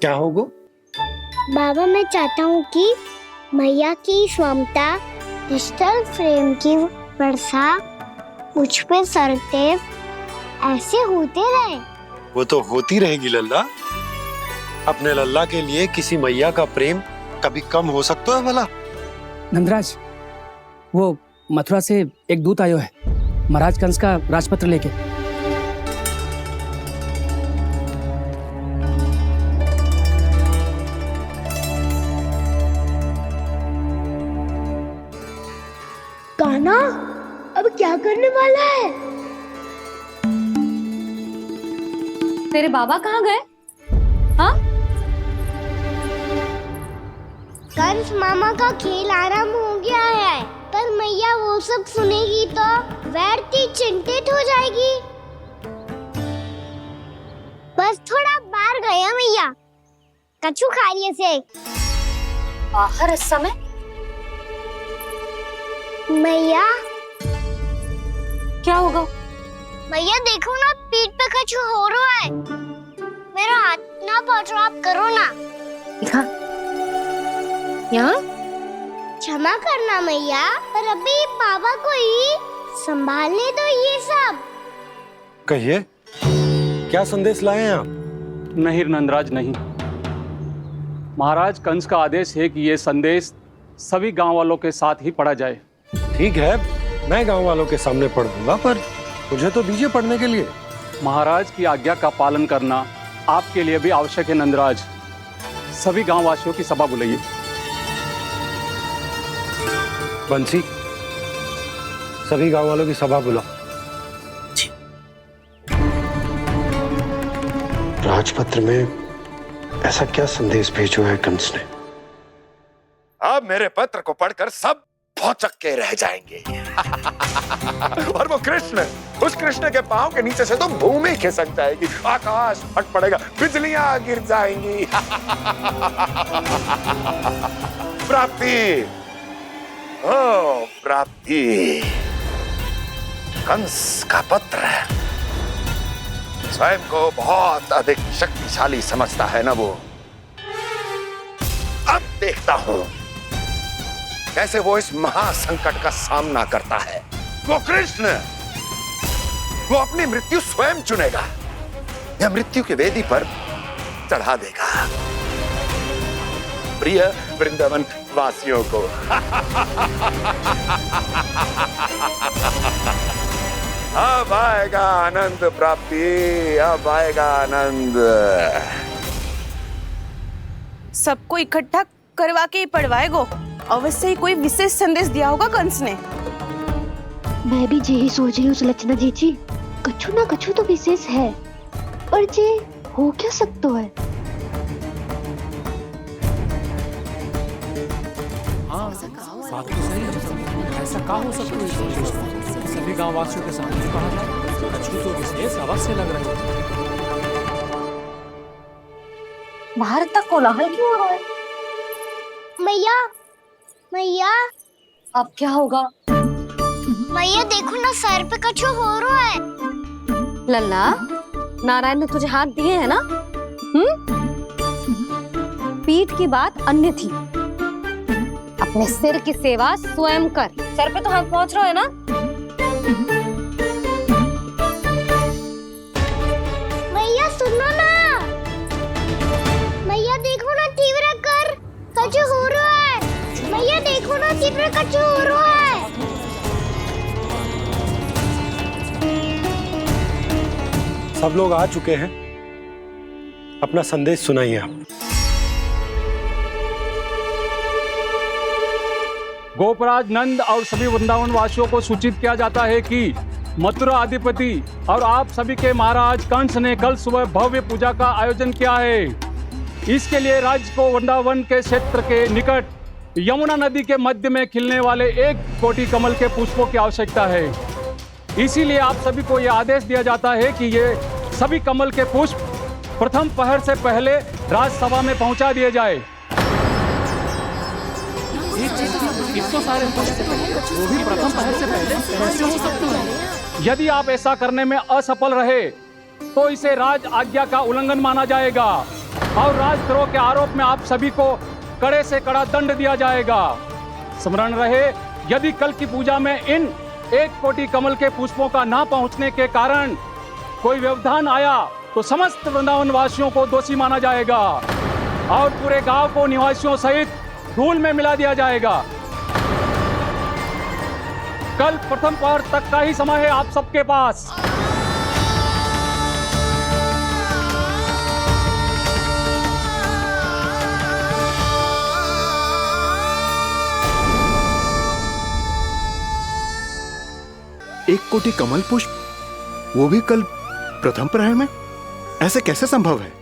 क्या होगा? बाबा, मैं चाहता हूँ कि मैया की स्वमता क्रिस्टल फ्रेम की वर्षा मुझ पे सरतेव ऐसे होते रहे। वो तो होती रहेगी लल्ला। अपने लल्ला के लिए किसी मैया का प्रेम कभी कम हो सकता है भला? नंदराज, वो मथुरा से एक दूत आयो है महाराज कंस का राजपत्र लेके। कान्हा, अब क्या करने वाला है? तेरे बाबा कहाँ गए? हाँ? कंस मामा का खेल आरंभ हो गया है, पर मैया वो सब सुनेगी तो व्यर्थ चिंतित हो जाएगी। बस थोड़ा बाहर गया मैया, कछु खा लिए से। बाहर इस समय? मैया, क्या होगा? मैया देखो ना, पीठ पे कछु हो रहा है। मेरा हाथ ना पकड़ो, आप करो ना। दिखा। यहाँ? क्षमा करना मैया, पर अभी बाबा को ही संभालने दो ये सब। कहिए, क्या संदेश लाए हैं आप? नहीं नंदराज, नहीं। महाराज कंस का आदेश है कि ये संदेश सभी गांव वालों के साथ ही पढ़ा जाए। ठीक है, मैं गांव वालों के सामने पढ़ दूंगा, पर मुझे तो दीजिए पढ़ने के लिए। महाराज की आज्ञा का पालन करना आपके लिए भी आवश्यक है नंदराज। सभी गांव वासियों की सभा बुलाइए। बंसी, सभी गांव वालों की सभा बुलाओ। राजपत्र में ऐसा क्या संदेश भेजो है कंस ने? अब मेरे पत्र को पढ़कर सब भौचक के रह जाएंगे। और वो कृष्ण, उस कृष्ण के पांव के नीचे से तो भूमि खिसक जाएगी, आकाश फट पड़ेगा, बिजलियां गिर जाएंगी। प्राप्ति, ओ प्राप्ति, कंस का पत्र। स्वयं को बहुत अधिक शक्तिशाली समझता है ना वो। अब देखता हूं कैसे वो इस महासंकट का सामना करता है। वो कृष्ण, वो अपनी मृत्यु स्वयं चुनेगा या मृत्यु की वेदी पर चढ़ा देगा प्रिय वृंदावन वासियों को। अब आएगा आनंद प्राप्ति, अब आएगा आनंद। सबको इकट्ठा करवा के ही पढ़वाएगो। अवश्य ही कोई विशेष संदेश दिया होगा कंस ने। मैं भी यही सोच रही हूँ सुलक्षणा जी, कछु ना कछु तो विशेष है, पर जे हो क्या सकता है? हाँ, बात तो सही है। ऐसा क्या हो सकता है? सभी गांव वासियों के सामने कहा जाए, कछु तो विशेष अवश्य लग रहा है। बाहर तक कोलाहल क्यों हो रहा है? मैया, मैया, अब क्या होगा? मैया देखो ना, सर पे कछु हो रहा है। लल्ला, नारायण ने तुझे हाथ दिए हैं ना? पीठ की बात अन्य थी। अपने सिर की सेवा स्वयं कर। सर पे तो हाथ पहुंच रहा है ना? मैया सुनो ना, मैया देखो ना, तीव्र कर कछु हो रहा है। मैया देखो ना, तीव्र कछु हो रहा है। सब लोग आ चुके हैं, अपना संदेश सुनाइए आप। गोपराज नंद और सभी वृंदावन वासियों को सूचित किया जाता है कि मथुरा अधिपति और आप सभी के महाराज कंस ने कल सुबह भव्य पूजा का आयोजन किया है। इसके लिए राज्य को वृंदावन के क्षेत्र के निकट यमुना नदी के मध्य में खिलने वाले 1 कोटि कमल के पुष्पों की आवश्यकता है। इसीलिए आप सभी को यह आदेश दिया जाता है कि ये सभी कमल के पुष्प प्रथम पहर से पहले राजसभा में पहुंचा दिए जाए। तो सारे वो भी प्रथम पहर से पहले कैसे हो सकते हैं? यदि आप ऐसा करने में असफल रहे तो इसे राज आज्ञा का उल्लंघन माना जाएगा और राजद्रोह के आरोप में आप सभी को कड़े से कड़ा दंड दिया जाएगा। स्मरण रहे, यदि कल की पूजा में इन 1 कोटि कमल के पुष्पों का ना पहुंचने के कारण कोई व्यवधान आया तो समस्त वृंदावन वासियों को दोषी माना जाएगा और पूरे गांव को निवासियों सहित धूल में मिला दिया जाएगा। कल प्रथम पहर तक का ही समय है आप सबके पास। एक कोटि कमल पुष्प, वो भी कल प्रथम प्रहर में? ऐसे कैसे संभव है?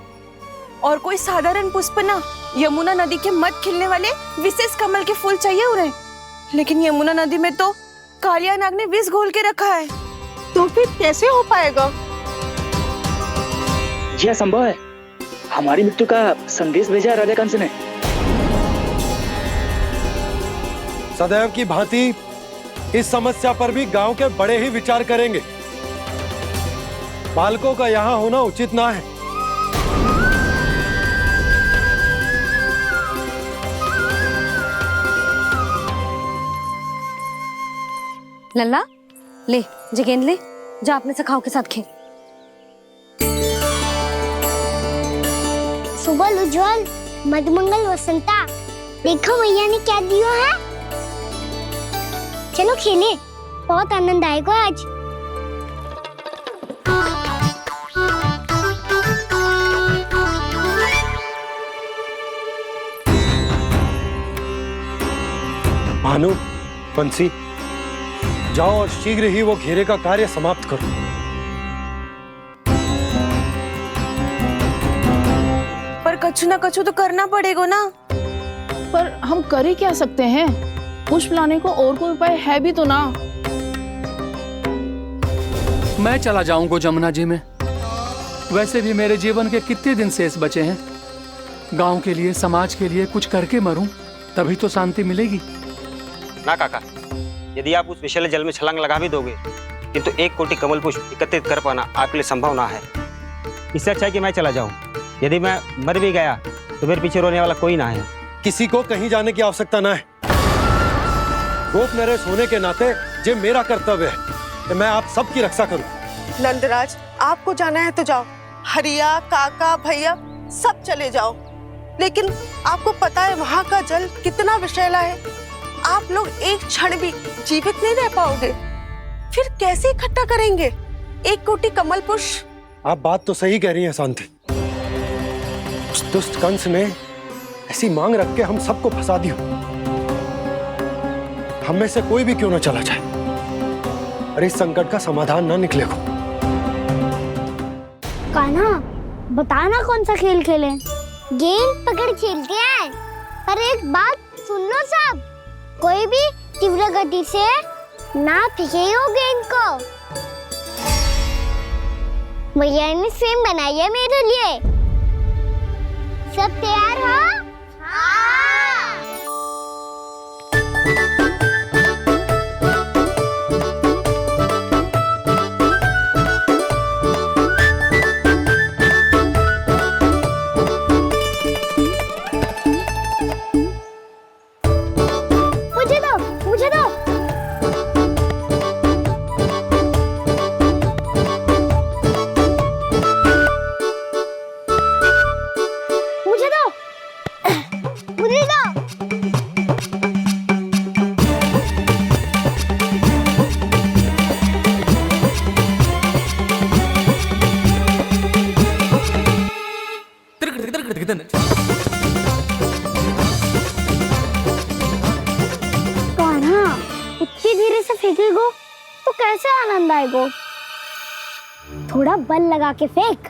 और कोई साधारण पुष्प ना, यमुना नदी के मध्य खिलने वाले विशेष कमल के फूल चाहिए उन्हें। लेकिन यमुना नदी में तो कालिया नाग ने विष घोल के रखा है, तो फिर कैसे हो पाएगा? यह संभव है। हमारी मृत्यु का संदेश भेजा है राजा कंस ने। सदैव की भांति इस समस्या पर भी गांव के बड़े ही विचार करेंगे। बालकों का यहां होना उचित ना है। लल्ला, ले जे गेंद ले, जा अपने सखाओं के साथ खेल। सुबह उज्जवल, मधुमंगल वसंता, देखो मैया ने क्या दिया है। चलो खेले, बहुत आनंद आएगा आज। भानु, बंसी, जाओ और शीघ्र ही वो घेरे का कार्य समाप्त करो। पर कछु ना कछु तो करना पड़ेगा ना। पर हम कर ही क्या सकते हैं? पुष्प लाने को और कोई उपाय है भी तो ना। मैं चला जाऊंगा जमुना जी में। वैसे भी मेरे जीवन के कितने दिन शेष बचे हैं। गांव के लिए, समाज के लिए कुछ करके मरूं, तभी तो शांति मिलेगी। ना काका, यदि आप उस विषैले जल में छलांग लगा भी दोगे, किंतु 1 कोटि कमल पुष्प एकत्रित कर पाना आपके लिए संभव ना है। इससे अच्छा है कि मैं चला जाऊं। यदि मैं मर भी गया तो मेरे पीछे रोने वाला कोई ना है। किसी को कहीं जाने की आवश्यकता ना है। गोप नरेश होने के नाते ये मेरा कर्तव्य है कि मैं आप सबकी रक्षा करूं। नंदराज, आपको जाना है तो जाओ। हरिया, काका, भैया सब चले जाओ। लेकिन आपको पता है वहाँ का जल कितना विषैला है। आप लोग एक क्षण भी जीवित नहीं रह पाओगे। फिर कैसे इकट्ठा करेंगे 1 कोटि कमल पुष्प? आप बात तो सही कह रही हैं शांति। उस दुष्ट कंस ने ऐसी मांग रख के हम सबको फंसा दिया। हम में से कोई भी क्यों ना चला जाए और इस संकट का समाधान ना निकले को। कान्हा, बताना कौन सा खेल खेलें? गेंद पकड़ खेलते हैं। पर एक बात सुन लो सब, कोई भी तीव्र गति से ना फेंको गेंद को। भैया ने फ्रेम बनाई है मेरे लिए। सब तैयार हो? मुझे दो। इतनी धीरे से फेंकेगो तो कैसे आनंद आएगो? थोड़ा बल लगा के फेंक।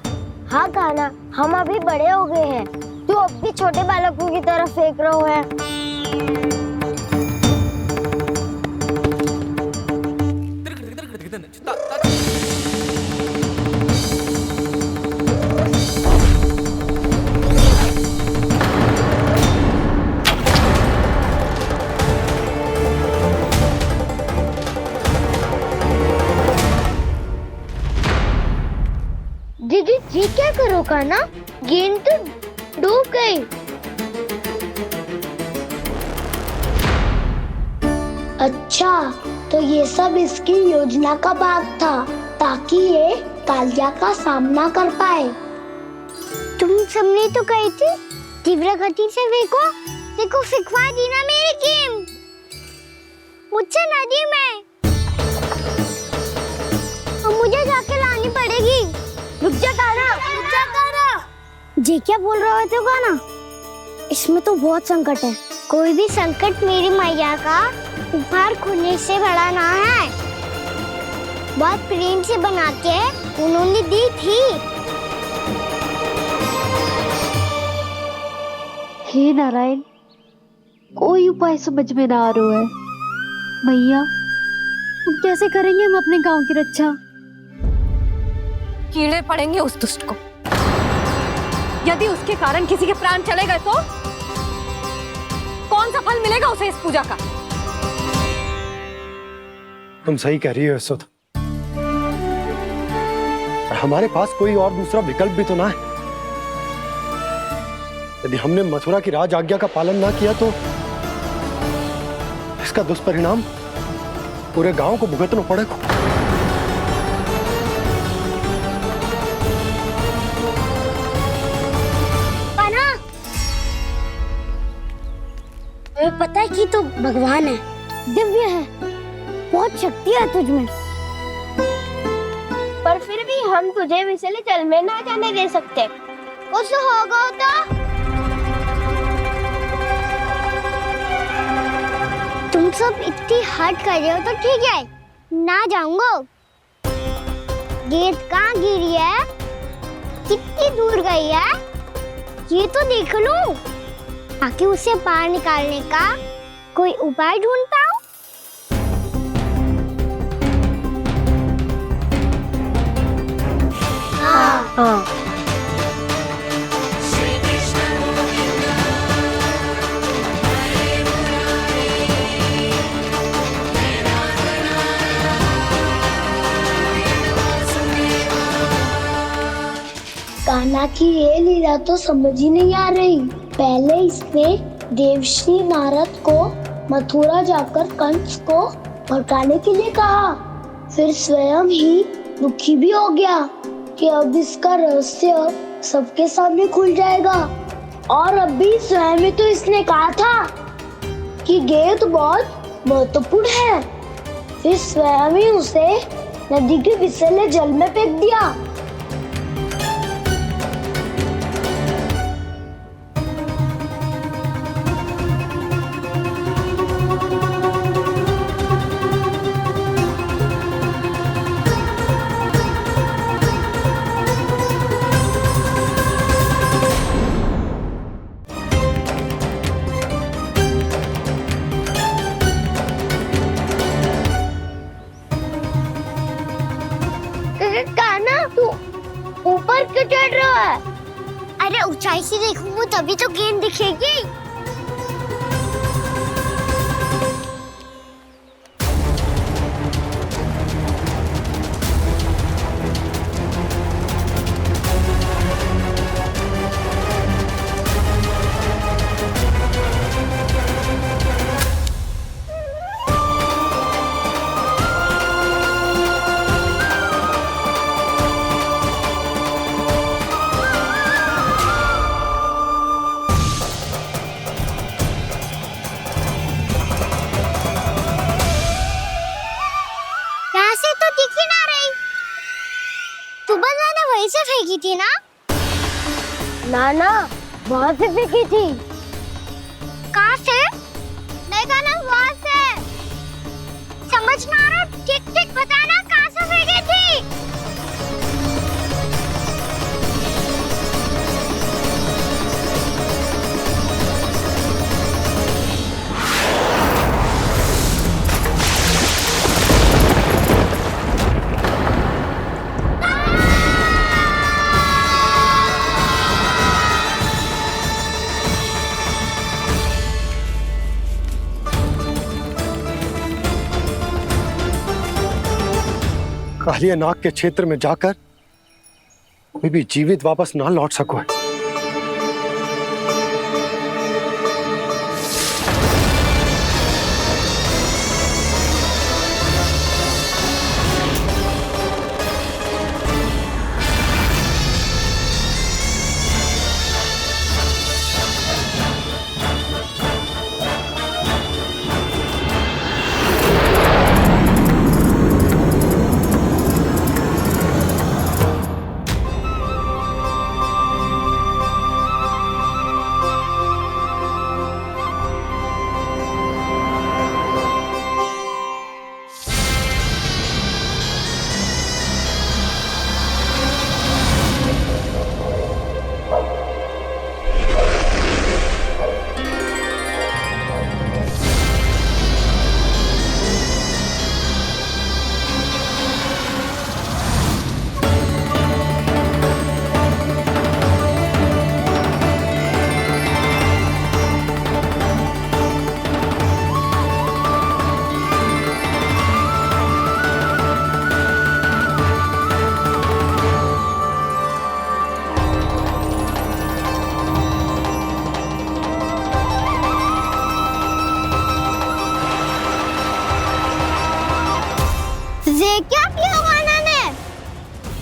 हाँ कान्हा, हम अभी बड़े हो गए हैं, तू अब भी छोटे बालकों की तरह फेंक रहे है। दीदी जी क्या करो कान्हा? गेंद तो डूब गई। अच्छा, तो ये सब इसकी योजना का भाग था ताकि ये कालिया का सामना कर पाए। तुम सबने तो कही थी तीव्र गति से देखो सिखवा दी ना मेरी गेम मुझसे नदी में। अब मुझे जाके लानी पड़ेगी। रुक जा कान्हा, रुक जा कान्हा। जे क्या बोल रहे हो कान्हा? इसमें तो बहुत संकट है। कोई भी संकट मेरी मैया का उपहार खोने से बड़ा ना है। बहुत प्रेम से बना के उन्होंने दी थी। हे नारायण, कोई उपाय समझ में ना आ रहा है। मैया, हम कैसे करेंगे हम अपने गांव की रक्षा? कीड़े पड़ेंगे उस दुष्ट को। यदि उसके कारण किसी के प्राण चले गए तो कौन सा फल मिलेगा उसे इस पूजा का? तुम सही कह रही हो यशोद। हमारे पास कोई और दूसरा विकल्प भी तो ना है। यदि हमने मथुरा की राज आज्ञा का पालन ना किया तो इसका दुष्परिणाम पूरे गांव को भुगतना पड़ेगा। तुम्हें पता है कि तू भगवान है, दिव्य है, बहुत शक्ति है तुझमें, पर फिर भी हम तुझे विषैले जल में ना जाने दे सकते। कुछ होगा तो तुम सब इतनी हट कर रहे हो तो ठीक है, ना जाऊंगा। गेंद कहाँ गिरी है, कितनी दूर गई है, ये तो देख लूं, ताकि उसे बाहर निकालने का कोई उपाय ढूंढ पाऊं। हाँ। कान्हा की ये लीला तो समझ ही नहीं आ रही। पहले इसने देवश्री नारद को मथुरा जाकर कंस को भड़काने के लिए कहा, फिर स्वयं ही दुखी भी हो गया कि अब इसका रहस्य सबके सामने खुल जाएगा। और अभी स्वयं ही तो इसने कहा था कि गेंद बहुत महत्वपूर्ण है, फिर स्वयं ही उसे नदी के विषैले जल में फेंक दिया। कान्हा, तू ऊपर क्यों चढ़ रहा है? अरे ऊंचाई से देखूंगा तभी तो गेंद दिखेगी। वहीं से फेंकी थी ना? ना, वहाँ से फेंकी थी। कहाँ से? देखा ना, वहाँ से। समझ में आ रहा? ठीक बताना कहाँ से फेंकी थी? कालिया नाग के क्षेत्र में जाकर कोई भी जीवित वापस ना लौट सको है।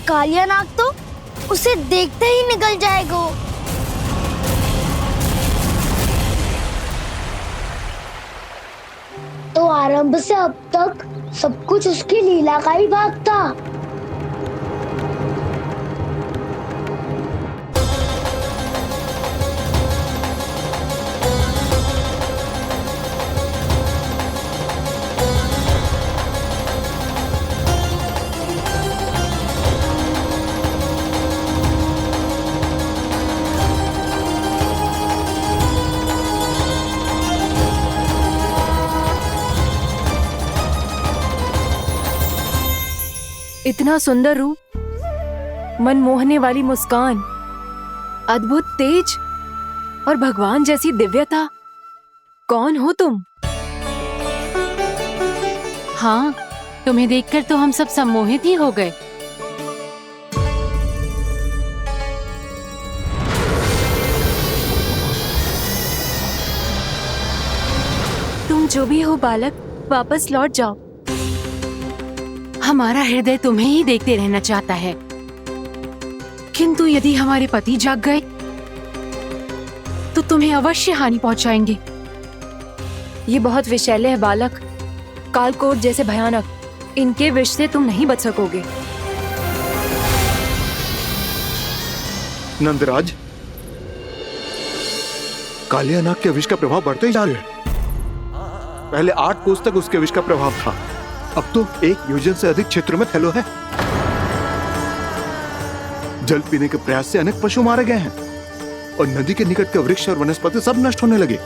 कालिया नाग तो उसे देखते ही निकल जाएगा। तो आरंभ से अब तक सब कुछ उसकी लीला का ही भाग था। इतना सुंदर रूप, मन मोहने वाली मुस्कान, अद्भुत तेज और भगवान जैसी दिव्यता। कौन हो तुम? हाँ, तुम्हें देखकर तो हम सब सम्मोहित ही हो गए। तुम जो भी हो बालक, वापस लौट जाओ। हमारा हृदय तुम्हें ही देखते रहना चाहता है, किंतु यदि हमारे पति जाग गए तो तुम्हें अवश्य हानि पहुंचाएंगे। ये बहुत विषैले है बालक, कालकोट जैसे भयानक। इनके विष से तुम नहीं बच सकोगे। नंदराज, कालिया नाग के विष का प्रभाव बढ़ते ही जा रहा है। पहले 8 कोस तक उसके विष का प्रभाव था, अब तो 1 योजन से अधिक क्षेत्र में फैलो है। जल पीने के प्रयास से अनेक पशु मारे गए हैं और नदी के निकट के वृक्ष और वनस्पति सब नष्ट होने लगे।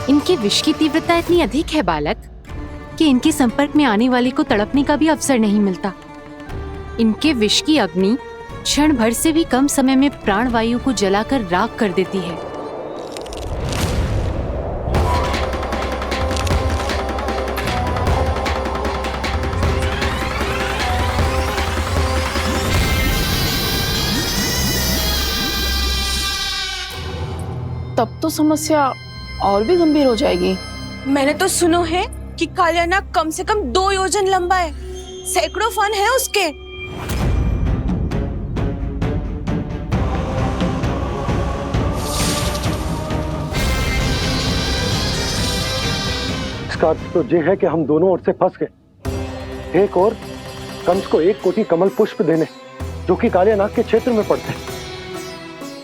इनके विष की तीव्रता इतनी अधिक है बालक कि इनके संपर्क में आने वाले को तड़पने का भी अवसर नहीं मिलता। इनके विष की अग्नि क्षण भर से भी कम समय में प्राणवायु को जलाकर राख कर देती है। तब तो समस्या और भी गंभीर हो जाएगी। मैंने तो सुनो है कि कालिया नाग कम से कम 2 योजन लंबा है, सैकड़ों फन है उसके। इसका अर्थ तो ये है कि हम दोनों ओर से फंस गए। एक और कंस को 1 कोटि कमल पुष्प देने जो कि कालिया नाग के क्षेत्र में पड़ते हैं,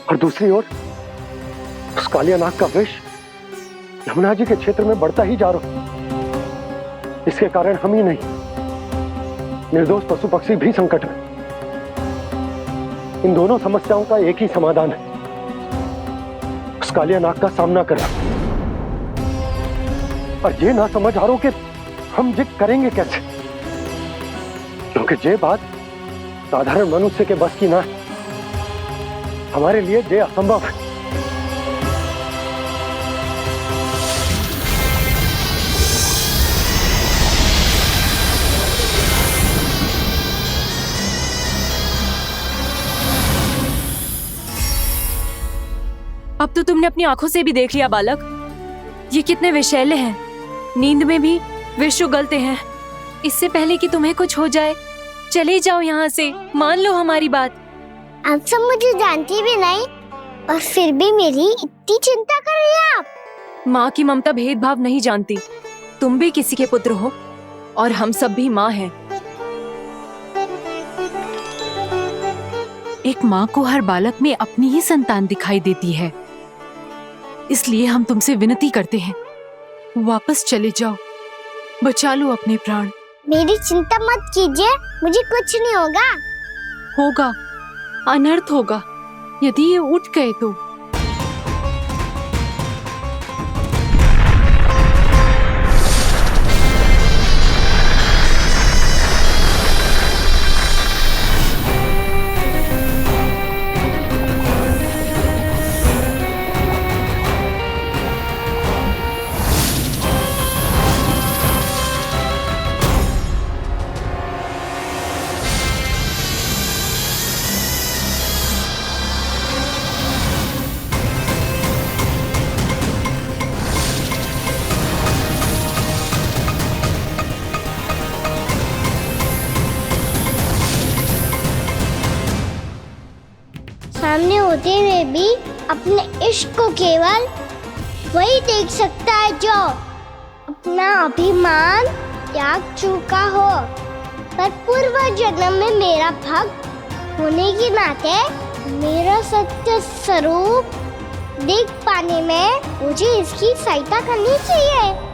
और दूसरी ओर उस कालिया नाग का विष यमुना जी के क्षेत्र में बढ़ता ही जा रहा। इसके कारण हम ही नहीं, निर्दोष पशु पक्षी भी संकट में। इन दोनों समस्याओं का एक ही समाधान है, उस कालिया नाग का सामना करना। और ये ना समझ आ रहा कि हम ये करेंगे कैसे, क्योंकि ये बात साधारण मनुष्य के बस की ना है। हमारे लिए ये असंभव है। अब तो तुमने अपनी आंखों से भी देख लिया बालक, ये कितने विषैले हैं। नींद में भी विष उगलते हैं। इससे पहले कि तुम्हें कुछ हो जाए, चले जाओ यहाँ से, मान लो हमारी बात। आप सब मुझे जानती भी नहीं और फिर भी मेरी इतनी चिंता कर रही हैं आप। माँ की ममता भेदभाव नहीं जानती। तुम भी किसी के पुत्र हो और हम सब भी माँ हैं। एक माँ को हर बालक में अपनी ही संतान दिखाई देती है, इसलिए हम तुमसे विनती करते हैं, वापस चले जाओ, बचा लो अपने प्राण। मेरी चिंता मत कीजिए, मुझे कुछ नहीं होगा। होगा, अनर्थ होगा यदि ये उठ गए तो। सामने होते हुए भी अपने इश्क को केवल वही देख सकता है जो अपना अभिमान त्याग चुका हो। पर पूर्व जन्म में मेरा भक्त होने के नाते मेरा सत्य स्वरूप देख पाने में मुझे इसकी सहायता करनी चाहिए।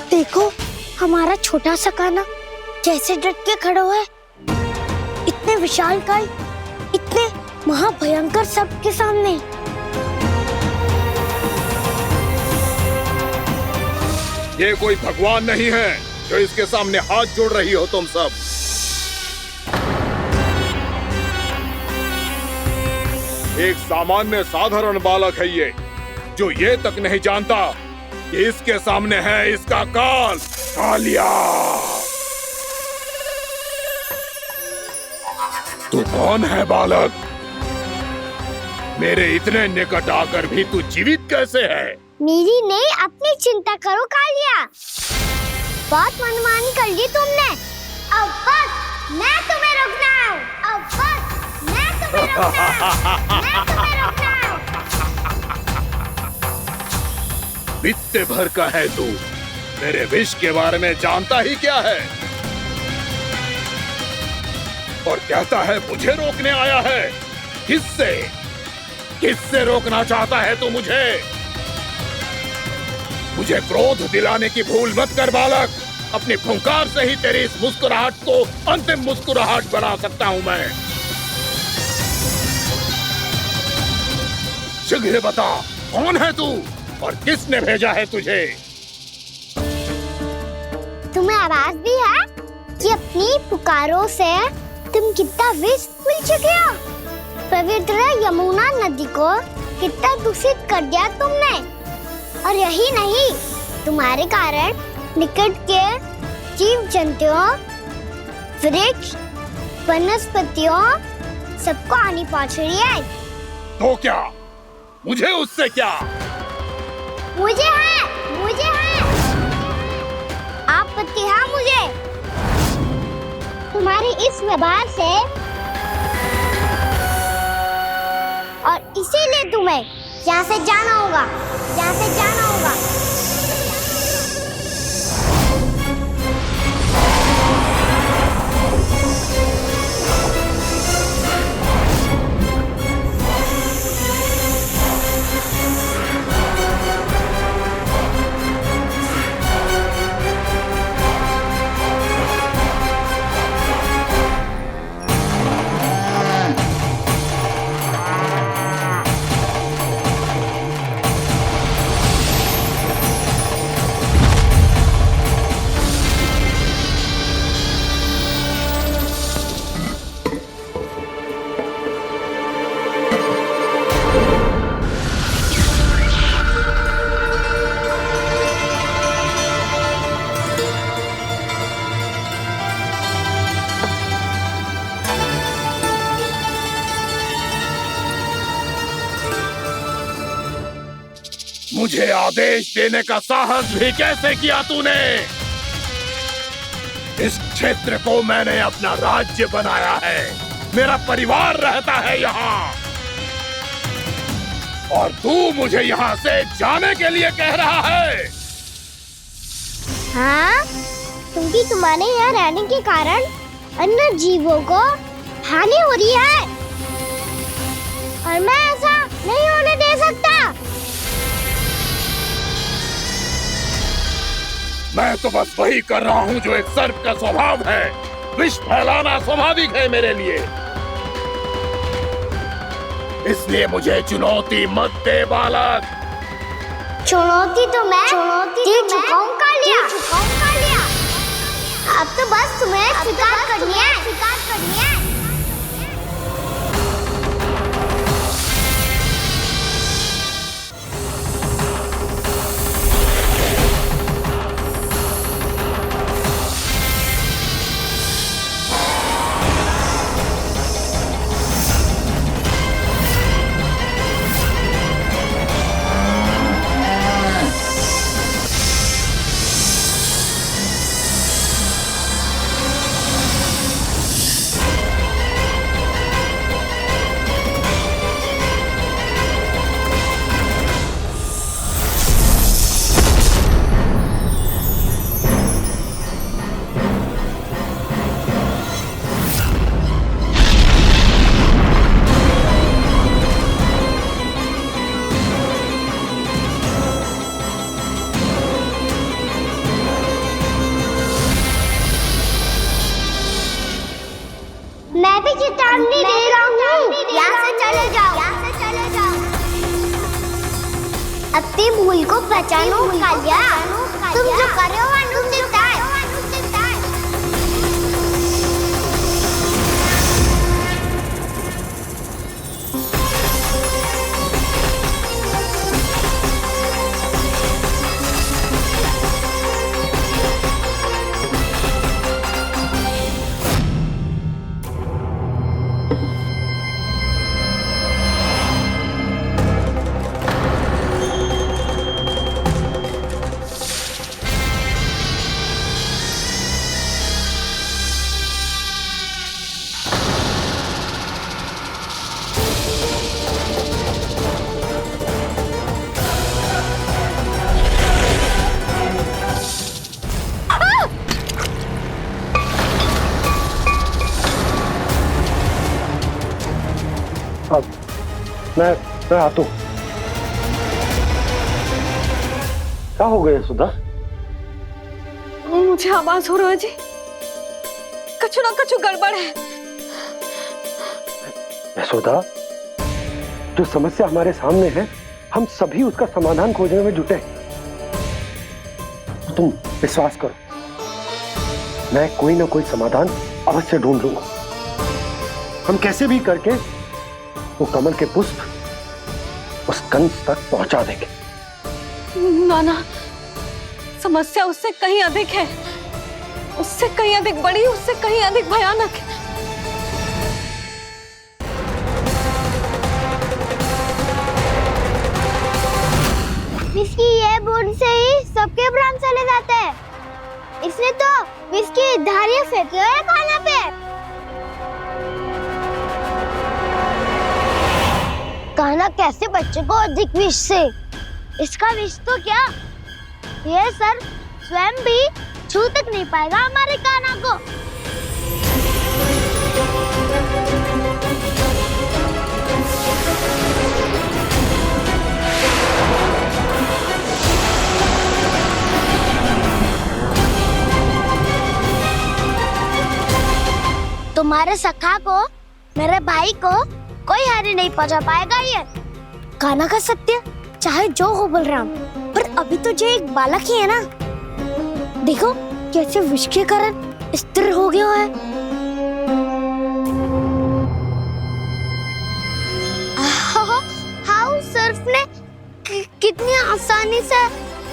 देखो हमारा छोटा सा कान्हा कैसे डट के खड़ा हुआ है, इतने विशालकाय, इतने महाभयंकर सबके सामने। ये कोई भगवान नहीं है जो इसके सामने हाथ जोड़ रही हो तुम सब। एक सामान्य साधारण बालक है ये, जो ये तक नहीं जानता कि इसके सामने है इसका काल, कालिया। तू कौन है बालक? मेरे इतने निकट आकर भी तू जीवित कैसे है? मेरी नहीं, अपनी चिंता करो कालिया। बहुत मनमानी कर ली तुमने। अब बस मैं तुम्हें रोकना हूँ। अब बस मैं तुम्हें रोकना हूँ। मैं तुम्हें रोकना हूँ। बित्ते भर का है तू, मेरे विष के बारे में जानता ही क्या है? और कहता है मुझे रोकने आया है। किससे? किससे रोकना चाहता है तू मुझे? मुझे क्रोध दिलाने की भूल मत कर बालक। अपनी फुंकार से ही तेरी इस मुस्कुराहट को अंतिम मुस्कुराहट बना सकता हूं मैं। शीघ्र बता, कौन है तू और किसने भेजा है तुझे? तुम्हें आवाज भी है कि अपनी पुकारों से तुम कितना विष भूल चुके हो। पवित्र यमुना नदी को कितना दूषित कर दिया तुमने। और यही नहीं, तुम्हारे कारण निकट के जीव जंतुओं, वृक्ष, वनस्पतियों सबको हानि पहुंच रही है। तो क्या? मुझे उससे क्या? मुझे है, मुझे है। आपत्ति है मुझे तुम्हारे इस व्यवहार से, और इसीलिए तुम्हें यहाँ से जाना होगा, यहाँ से जाना होगा। मुझे आदेश देने का साहस भी कैसे किया तूने? इस क्षेत्र को मैंने अपना राज्य बनाया है, मेरा परिवार रहता है यहाँ, और तू मुझे यहाँ से जाने के लिए कह रहा है? हाँ, क्योंकि तुम्हारे यहाँ रहने के कारण अन्य जीवों को हानि हो रही है, और मैं ऐसा नहीं होने दे सकता। मैं तो बस वही कर रहा हूँ जो एक सर्प का स्वभाव है। विष फैलाना स्वाभाविक है मेरे लिए, इसलिए मुझे चुनौती मत दे बालक। चुनौती तो मैं दे चुका हूँ कालिया। अब तो बस तुम्हें स्वीकार करनी है। अपनी भूल को पहचानो कालिया। तुम जो कर रहे हो अनुचित है। मैं आता हूँ। क्या हो गया सुधा? मुझे आवाज हो रहा है जी, कछु ना कछु गड़बड़ है। यशोदा, जो समस्या हमारे सामने है, हम सभी उसका समाधान खोजने में जुटे। तो तुम विश्वास करो, मैं कोई ना कोई समाधान अवश्य ढूंढ लूंगा। हम कैसे भी करके वो कमल के पुष्प उस कंस तक पहुंचा देंगे। नाना, समस्या उससे कहीं अधिक है, उससे कहीं अधिक बड़ी, उससे कहीं अधिक भयानक है। विस्की ये बूंद से ही सबके प्राण चले जाते हैं। इसने तो विस्की धारियां फेंकी है खाना पे। कान्हा कैसे बच्चे को अधिक विष से? इसका विष तो क्या, ये सर स्वयं भी छू तक नहीं पाएगा हमारे कान्हा को। तुम्हारे सखा को, मेरे भाई को कोई हानि नहीं पहुंचा पाएगा। ये कान्हा का सत्य चाहे जो हो बलराम, पर अभी तो जो एक बालक ही है ना। देखो कैसे विष के कारण स्थिर हो गया है। हाउ सर्फ ने कितनी आसानी से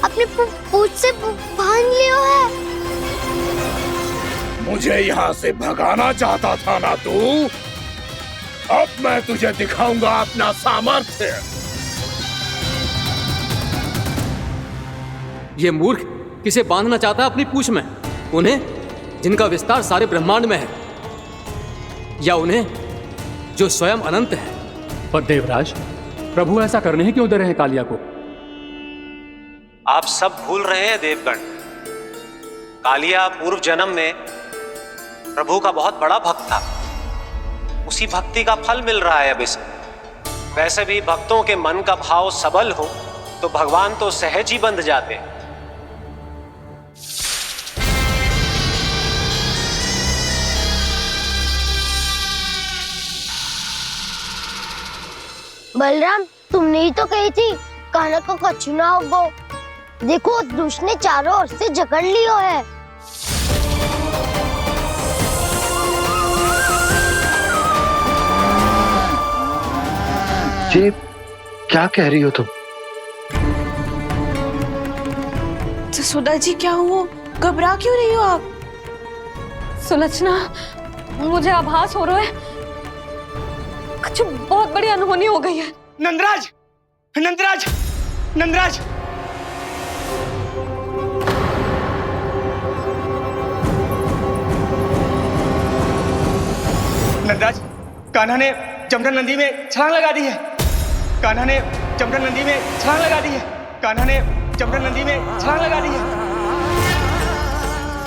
अपनी पूंछ से बांध लिया है। मुझे यहाँ से भगाना चाहता था ना तू? अब मैं तुझे दिखाऊंगा अपना सामर्थ्य। ये मूर्ख किसे बांधना चाहता है अपनी पूंछ में? उन्हें जिनका विस्तार सारे ब्रह्मांड में है, या उन्हें जो स्वयं अनंत है? पर देवराज, प्रभु ऐसा करने ही क्यों दे रहे हैं कालिया को? आप सब भूल रहे हैं देवगण। कालिया पूर्व जन्म में प्रभु का बहुत बड़ा भक्त था। उसी भक्ति का फल मिल रहा है अब इसे। वैसे भी भक्तों के मन का भाव सबल हो तो भगवान तो सहज ही बंध जाते हैं। बलराम, तुमने ही तो कही थी कान्हा को कछु ना होगो। देखो उस दुष्ट ने चारों ओर से जकड़ लियो है। ये क्या कह रही हो तुम? सुधा जी, क्या हुआ? घबरा क्यों रही हो आप? सुलक्षणा, मुझे आभास हो रहा है कुछ बहुत बड़ी अनहोनी हो गई है। नंदराज, नंदराज, नंदराज! नंदराज, कान्हा ने जमना नदी में छलांग लगा दी है। कान्हा ने जमना नदी में छलांग लगा दी है। कान्हा ने जमना नदी में छलांग लगा दी है।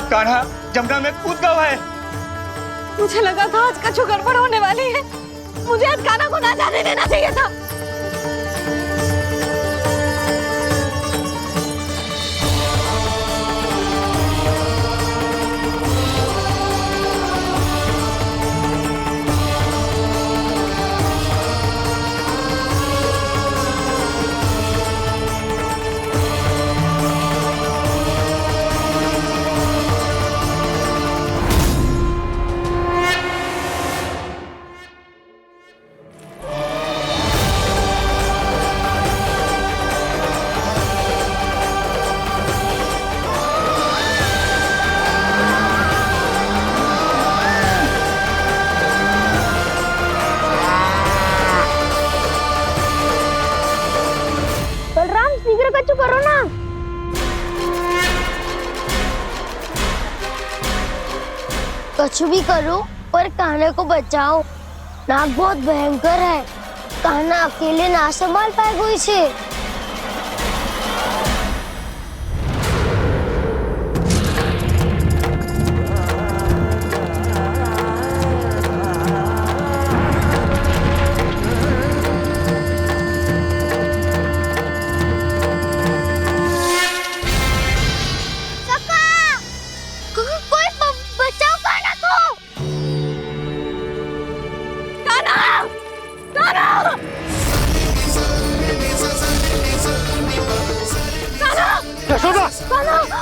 कान्हा जमना में कूद गया है। मुझे लगा था आज कछु गड़बड़ होने वाली है। मुझे आज कान्हा को ना जाने देना चाहिए था। कुछ भी करो पर कान्हा को बचाओ। नाग बहुत भयंकर है, कान्हा अकेले ना संभाल पाएगा इसे।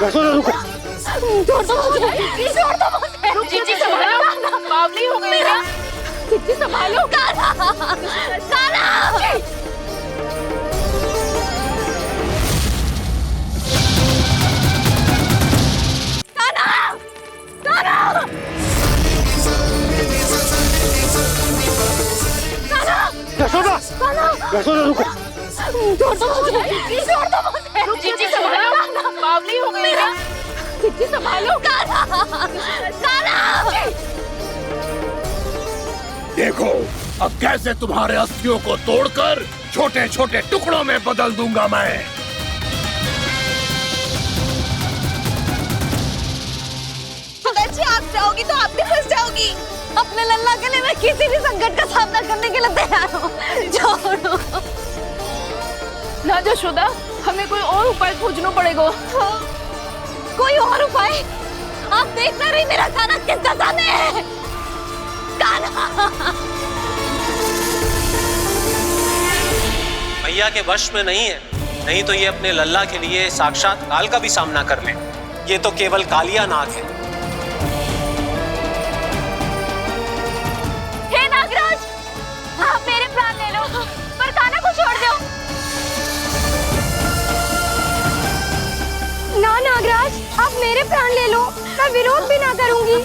यशोदा रुको। छोड़ दो मुझे, प्लीज छोड़ दो मुझे। जीजी संभालो, बावली हो गई क्या? जीजी संभालो। कान्हा, कान्हा। यशोदा, यशोदा रुको। छोड़ दो मुझे, प्लीज छोड़ दो मुझे। जीजी संभालो, बावली हो गई क्या? जीजी संभालो। देखो अब कैसे तुम्हारे अस्थियों को तोड़कर छोटे छोटे टुकड़ों में बदल दूंगा मैं। अगर जी आप जाओगी तो आप भी फंस जाओगी। अपने लल्ला के लिए मैं किसी भी संकट का सामना करने के लिए तैयार हूँ। छोड़ो ना यशोदा, हमें कोई और उपाय खोजना पड़ेगा। कोई और उपाय? आप देख ना रही मेरा कान्हा किस दशा में है। कान्हा मैया के वश में नहीं है, नहीं तो ये अपने लल्ला के लिए साक्षात काल का भी सामना कर ले। ये तो केवल कालिया नाग है। हे नागराज, आप मेरे प्राण ले लो पर कान्हा को छोड़ दो। ना नागराज, आप मेरे प्राण ले लो, मैं विरोध भी ना करूंगी।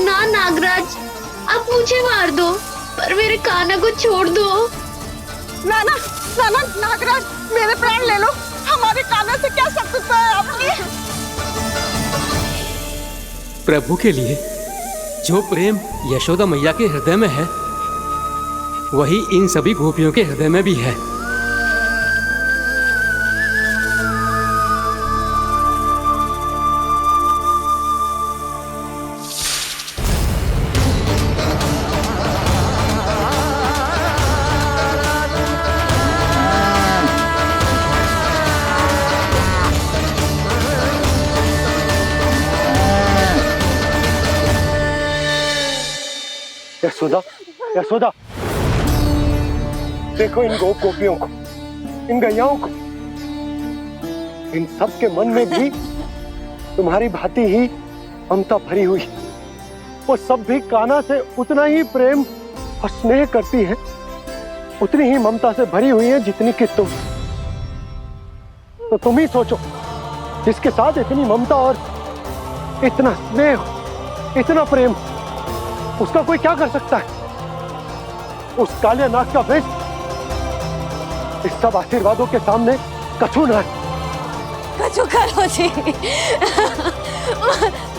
ना नागराज, आप मुझे मार दो पर मेरे कान्हा को छोड़ दो। ना ना ना ना नागराज, मेरे प्राण ले लो, हमारे कान्हा से क्या शत्रुता है आपकी? प्रभु के लिए जो प्रेम यशोदा मैया के हृदय में है, वही इन सभी गोपियों के हृदय में भी है। यशोदा, यशोदा, देखो इन गोप गोपियों को, इन गैयाओं को, इन सब के मन में भी तुम्हारी भांति ही ममता भरी हुई। वो सब भी कान्हा से उतना ही प्रेम और स्नेह करती है, उतनी ही ममता से भरी हुई है जितनी कि तुम। तो तुम ही सोचो, जिसके साथ इतनी ममता और इतना स्नेह, इतना प्रेम, उसका कोई क्या कर सकता है? उस काले नाग का वेश इस सब आशीर्वादों के सामने कछु न है। कछु करो जी।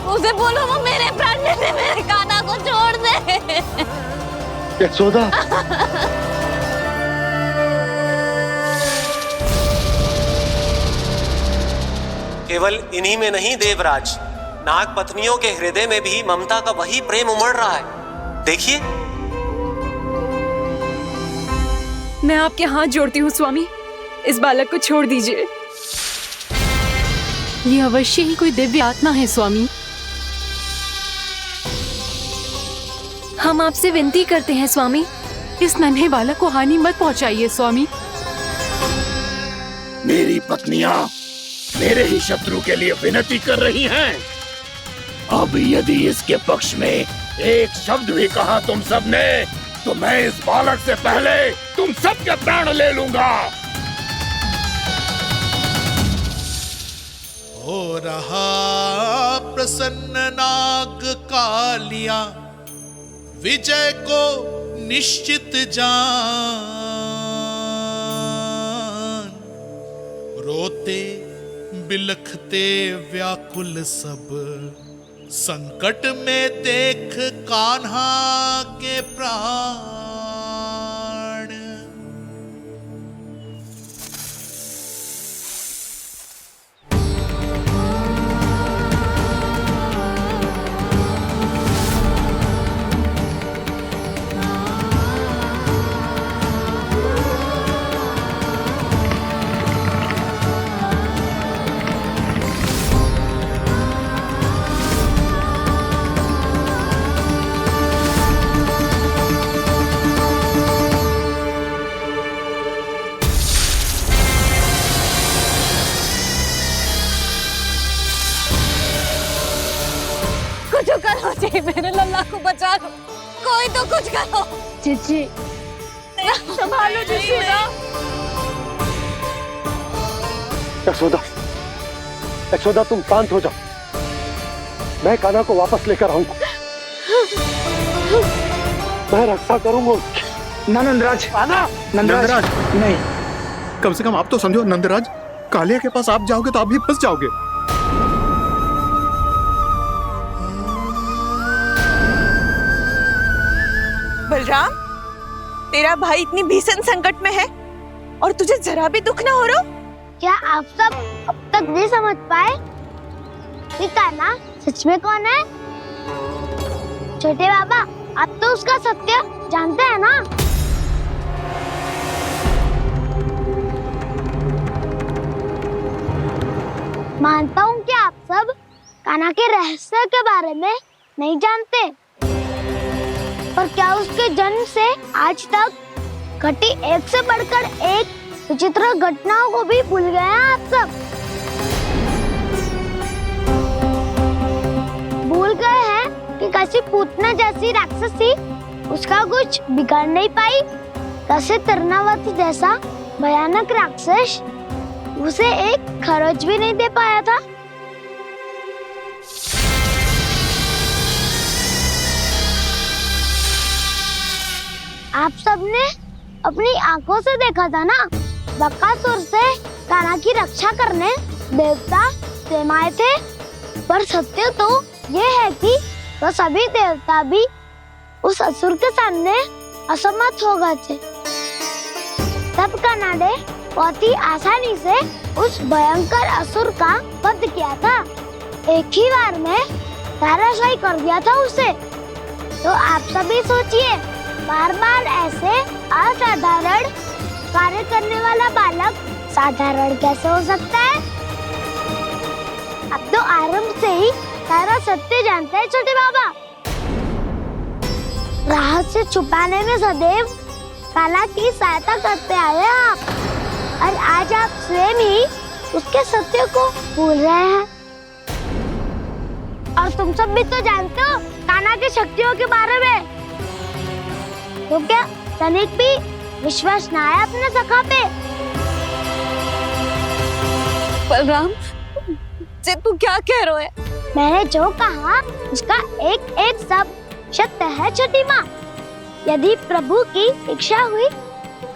उसे बोलो वो मेरे प्राण ले ले, मेरे कान्हा को छोड़ दे। यशोदा, केवल इन्हीं में नहीं देवराज, नाग पत्नियों के हृदय में भी ममता का वही प्रेम उमड़ रहा है। देखिए। मैं आपके हाथ जोड़ती हूँ स्वामी, इस बालक को छोड़ दीजिए। ये अवश्य ही कोई दिव्य आत्मा है स्वामी। हम आपसे विनती करते हैं स्वामी, इस नन्हे बालक को हानि मत पहुंचाइए स्वामी। मेरी पत्नियां मेरे ही शत्रु के लिए विनती कर रही हैं। अब यदि इसके पक्ष में एक शब्द भी कहा तुम सबने, तो मैं इस बालक से पहले तुम सबके प्राण ले लूंगा। हो रहा प्रसन्न नाग कालिया, विजय को निश्चित जान। रोते बिलखते व्याकुल सब संकट में देख कान्हा के प्राण। कुछ करो जी, मेरे लल्ला को बचा लो, कोई तो कुछ करो। जीजी संभालो जीजी ना। यशोदा, यशोदा तुम शांत हो जाओ, मैं कान्हा को वापस लेकर आऊंगा, मैं रक्षा करूंगा उसकी। ना नंदराज, नंदराज नहीं। कम से कम आप तो समझो नंदराज, कालिया के पास आप जाओगे तो आप भी फंस जाओगे। बलराम, तेरा भाई इतनी भीषण संकट में है और तुझे जरा भी दुख ना हो रहा? क्या आप सब अब तक नहीं समझ पाए कि कान्हा सच में कौन है? छोटे बाबा, आप तो उसका सत्य जानते हैं ना? मानता हूँ कि आप सब कान्हा के रहस्य के बारे में नहीं जानते, पर क्या उसके जन्म से आज तक घटी एक से बढ़कर एक विचित्र घटनाओं को भी भूल गए हैं आप सब? भूल गए हैं कि कैसी पूतना जैसी राक्षसी उसका कुछ बिगाड़ नहीं पाई, कैसे तरनावती जैसा भयानक राक्षस उसे एक खरोच भी नहीं दे पाया था। आप सबने अपनी आंखों से देखा था ना, बकासुर से कान्हा की रक्षा करने देवता स्वयं आए थे, पर सत्य तो ये है कि वो सभी देवता भी उस असुर के सामने असमर्थ हो गए थे। तब कान्हा ने बहुत ही आसानी से उस भयंकर असुर का वध किया था, एक ही बार में धराशायी कर दिया था उसे। तो आप सभी सोचिए, बार बार ऐसे असाधारण कार्य करने वाला बालक साधारण कैसे हो सकता है? अब तो आरंभ से ही सारा सत्य जानते हैं छोटे बाबा। रहस्य छुपाने में सदैव कान्हा की सहायता करते आए हैं आप, और आज आप स्वयं ही उसके सत्य को भूल रहे हैं। और तुम सब भी तो जानते हो कान्हा की शक्तियों के बारे में, तो क्या तनिक भी विश्वास ना है अपने सखा पे? बलराम जी, तू क्या कह रहे है? मैंने जो कहा उसका एक एक शब्द सत्य है छोटी माँ। यदि प्रभु की इच्छा हुई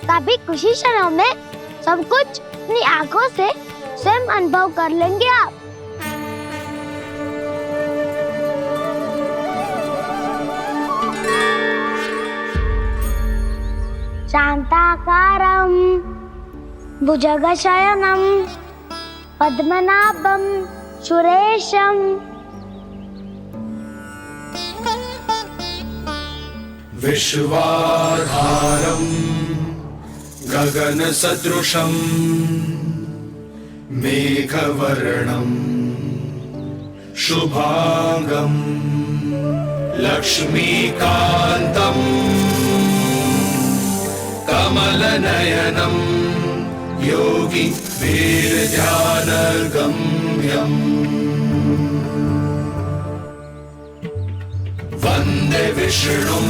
तभी कुछ ही क्षणों में सब कुछ अपनी आंखों से स्वयं अनुभव कर लेंगे आप। शांताकारं भुजगशयनं पद्मनाभं सुरेशं विश्वाधारं गगनसदृशं मेघवर्णं शुभांगं लक्ष्मीकान्तं कमलनयनं योगी वीरध्यानगम्यम् वन्दे विष्णुं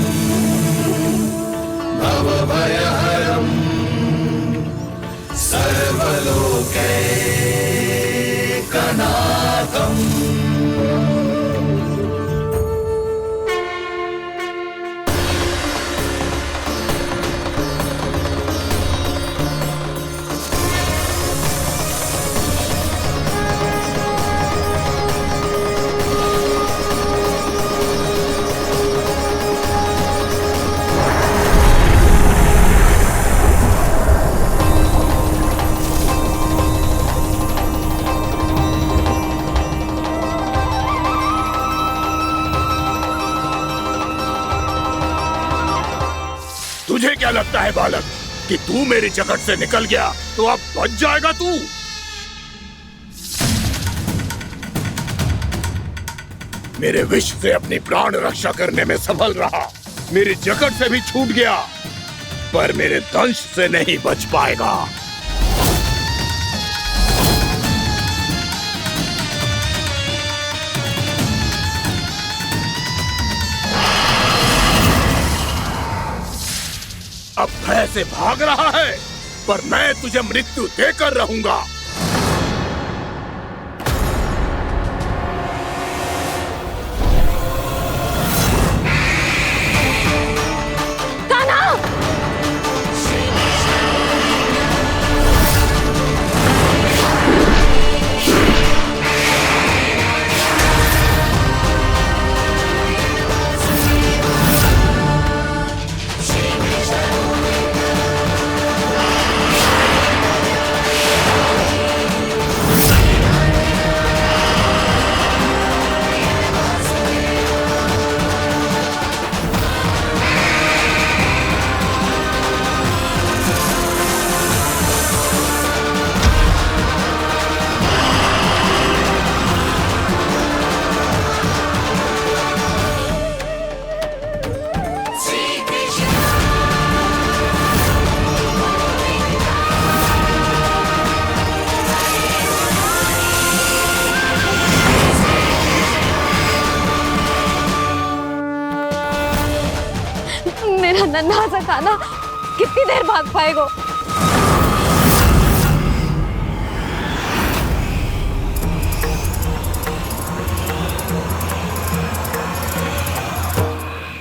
भवभयहरं सर्वलोकैकनाथम्। तुझे क्या लगता है बालक कि तू मेरी जकड़ से निकल गया तो अब बच जाएगा तू? मेरे विष से अपनी प्राण रक्षा करने में सफल रहा, मेरी जकड़ से भी छूट गया, पर मेरे दंश से नहीं बच पाएगा। अब भय से भाग रहा है, पर मैं तुझे मृत्यु देकर रहूंगा। मेरा नन्हा सा कान्हा कितनी देर भाग पाएगा?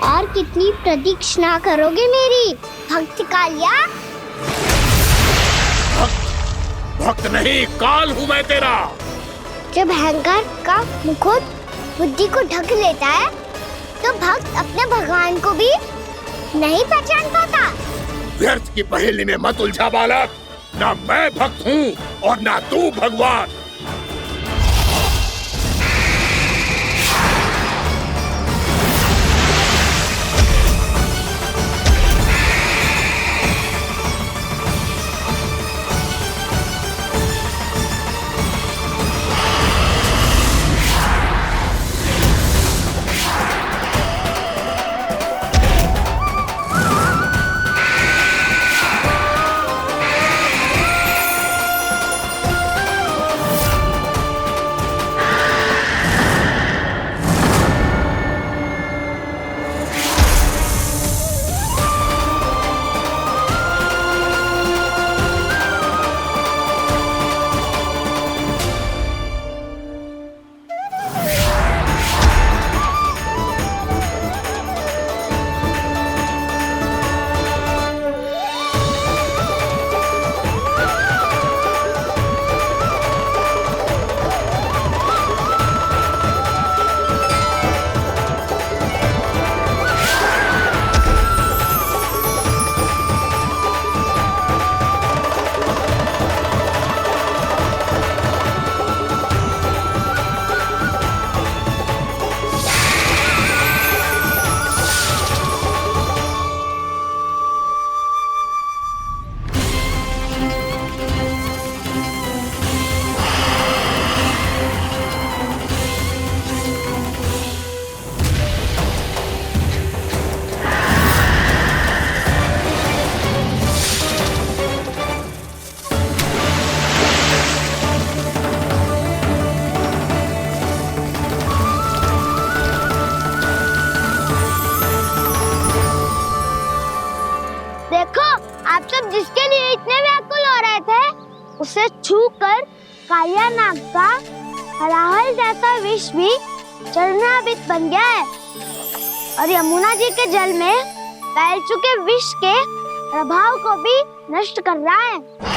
और कितनी प्रतीक्षा करोगे मेरी भक्त कालिया? भक्त नहीं, काल हूं मैं तेरा। जब अहंकार का मुकुट बुद्धि को ढक लेता है तो भक्त अपने भगवान को भी नहीं पहचान पाता। व्यर्थ की पहेली में मत उलझा बालक, ना मैं भक्त हूँ और ना तू भगवान। जिसके लिए इतने व्याकुल हो रहे थे, उसे छूकर कालिया नाग का हलाहल जैसा विष भी चरणामृत बन गया है और यमुना जी के जल में फैल चुके विष के प्रभाव को भी नष्ट कर रहा है।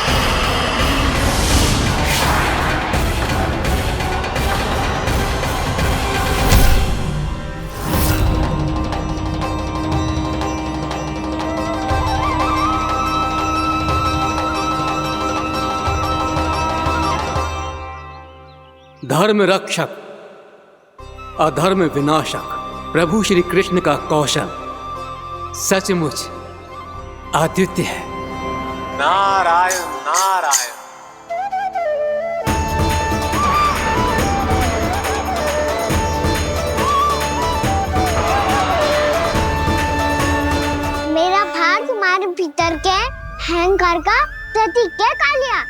धर्म रक्षक अधर्म विनाशक प्रभु श्री कृष्ण का कौशल सचमुच अद्वितीय है। नारायण नारायण। मेरा भाग तुम्हारे भीतर के अहंकार का प्रतीक है कालिया।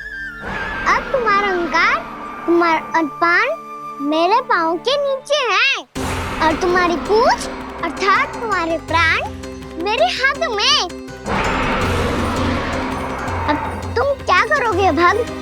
अब तुम्हारा अहंकार, तुम्हारा अर्पण मेरे पाँव के नीचे है और तुम्हारी पूंछ अर्थात तुम्हारे प्राण मेरे हाथ में। अब तुम क्या करोगे भक्त?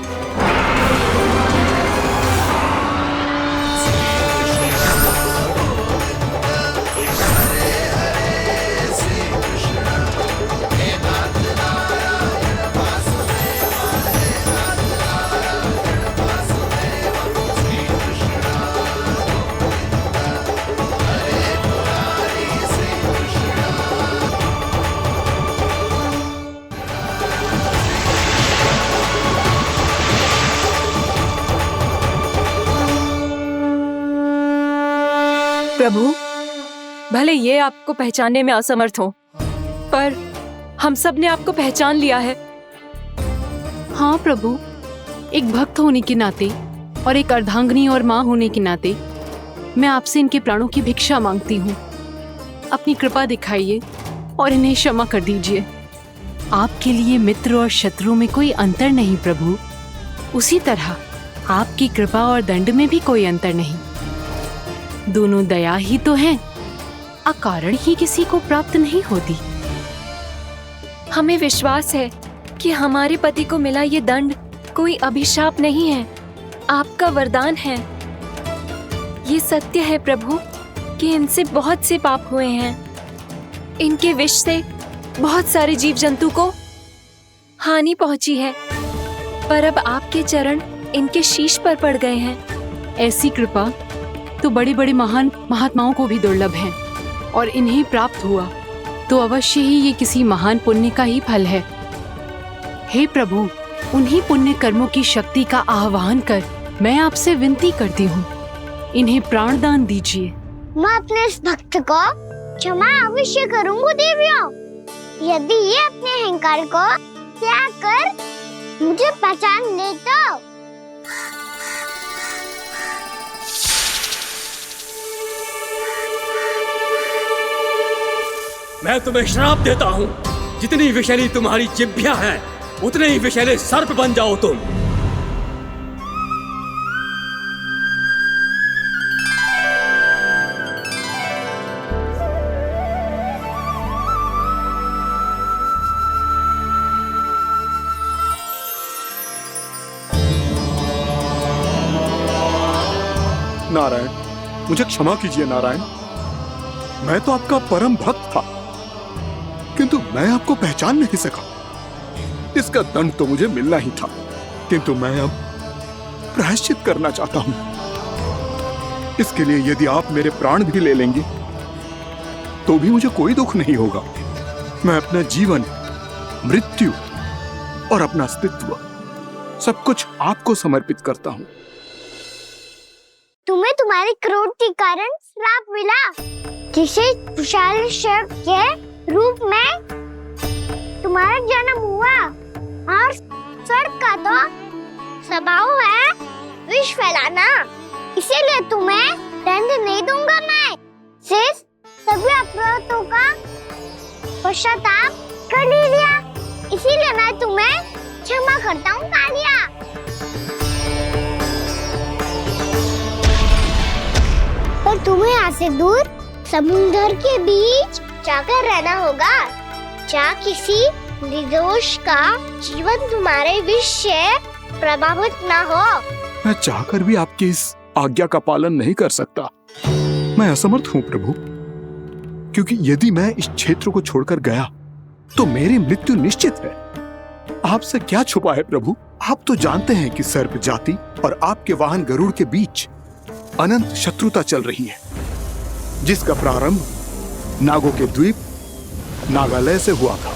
प्रभु, भले ये आपको पहचानने में असमर्थ हो, पर हम सब ने आपको पहचान लिया है। हाँ प्रभु, एक भक्त होने के नाते और एक अर्धांगिनी और माँ होने के नाते मैं आपसे इनके प्राणों की भिक्षा मांगती हूँ। अपनी कृपा दिखाइए और इन्हें क्षमा कर दीजिए। आपके लिए मित्र और शत्रु में कोई अंतर नहीं प्रभु। उसी तरह आपकी कृपा और दंड में भी कोई अंतर नहीं। दोनों दया ही तो हैं, अकारण ही किसी को प्राप्त नहीं होती। हमें विश्वास है कि हमारे पति को मिला ये दंड कोई अभिशाप नहीं है, आपका वरदान है। ये सत्य है प्रभु कि इनसे बहुत से पाप हुए हैं। इनके विष से बहुत सारे जीव जंतु को हानि पहुंची है, पर अब आपके चरण इनके शीश पर पड़ गए हैं। ऐसी कृपा तो बड़े बड़े महान महात्माओं को भी दुर्लभ है, और इन्हें प्राप्त हुआ तो अवश्य ही ये किसी महान पुण्य का ही फल है। हे प्रभु, उन्हीं पुण्य कर्मों की शक्ति का आह्वान कर मैं आपसे विनती करती हूँ, इन्हें प्राण दान दीजिए। मैं अपने इस भक्त को क्षमा अवश्य करूंगा देवियों, यदि ये अपने अहंकार को त्याग कर मुझे पहचान ले तो। मैं तुम्हें श्राप देता हूँ, जितनी विषैली तुम्हारी जिह्वा है उतने ही विषैले सर्प बन जाओ तुम। नारायण, मुझे क्षमा कीजिए नारायण। मैं तो आपका परम भक्त था, किंतु मैं आपको पहचान नहीं सका। इसका दंड तो मुझे मिलना ही था, किंतु मैं अब प्रायश्चित करना चाहता हूं। इसके लिए यदि आप मेरे प्राण भी ले लेंगे तो भी मुझे कोई दुख नहीं होगा। मैं अपना जीवन, मृत्यु और अपना अस्तित्व सब कुछ आपको समर्पित करता हूं। तुम्हें तुम्हारी क्रोध के कारण श्राप मिला, जिसे विशाल सर्प के रूप में तुम्हारा जन्म हुआ, और सर्प का तो स्वभाव है विष फैलाना। इसीलिए तुम्हें दंड नहीं दूंगा मैं। शेष सभी अपराधों का पश्चाताप कर लिया, इसीलिए मैं तुम्हें क्षमा करता हूँ कालिया। पर तुम्हें यहाँ से दूर समुद्र के बीच जाकर रहना होगा, जहाँ किसी निर्दोष का जीवन तुम्हारे विष से प्रभावित ना हो। मैं चाहकर भी आपकी इस आज्ञा का पालन नहीं कर सकता। मैं असमर्थ हूँ प्रभु, क्योंकि यदि मैं इस क्षेत्र को छोड़कर गया तो मेरी मृत्यु निश्चित है। आपसे क्या छुपा है प्रभु? आप तो जानते हैं कि सर्प जाति और आपके वाहन गरुड़ के बीच अनंत शत्रुता चल रही है, जिसका प्रारंभ नागों के द्वीप नागालय से हुआ था।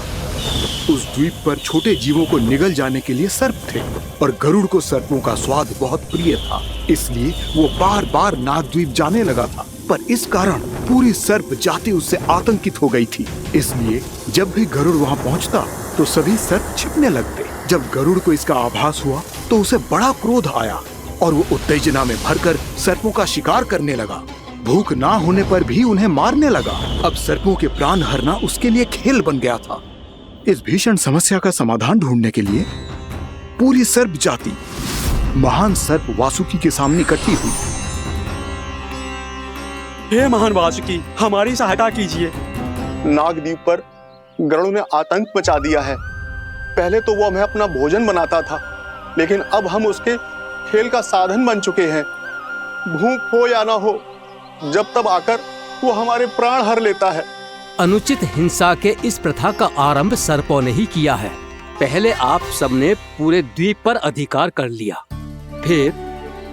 उस द्वीप पर छोटे जीवों को निगल जाने के लिए सर्प थे, और गरुड़ को सर्पों का स्वाद बहुत प्रिय था, इसलिए वो बार बार नागद्वीप जाने लगा था। पर इस कारण पूरी सर्प जाति उससे आतंकित हो गई थी। इसलिए जब भी गरुड़ वहां पहुंचता तो सभी सर्प छिपने लगते। जब गरुड़ को इसका आभास हुआ तो उसे बड़ा क्रोध आया और वो उत्तेजना में भरकर सर्पों का शिकार करने लगा। भूख ना होने पर भी उन्हें मारने लगा। अब सर्पों के प्राण हरना उसके लिए खेल बन गया था। इस भीषण समस्या का समाधान ढूंढने के लिए पूरी सर्प जाति महान सर्प वासुकी के सामने इकट्ठी हुई। हे महान वासुकी, हमारी सहायता कीजिए। नागद्वीप पर गरुड़ ने आतंक मचा दिया है। पहले तो वो हमें अपना भोजन बनाता था, लेकिन अब हम उसके खेल का साधन बन चुके हैं। भूख हो या ना हो, जब तब आकर वो हमारे प्राण हर लेता है। अनुचित हिंसा के इस प्रथा का आरंभ सर्पों ने ही किया है। पहले आप सबने पूरे द्वीप पर अधिकार कर लिया, फिर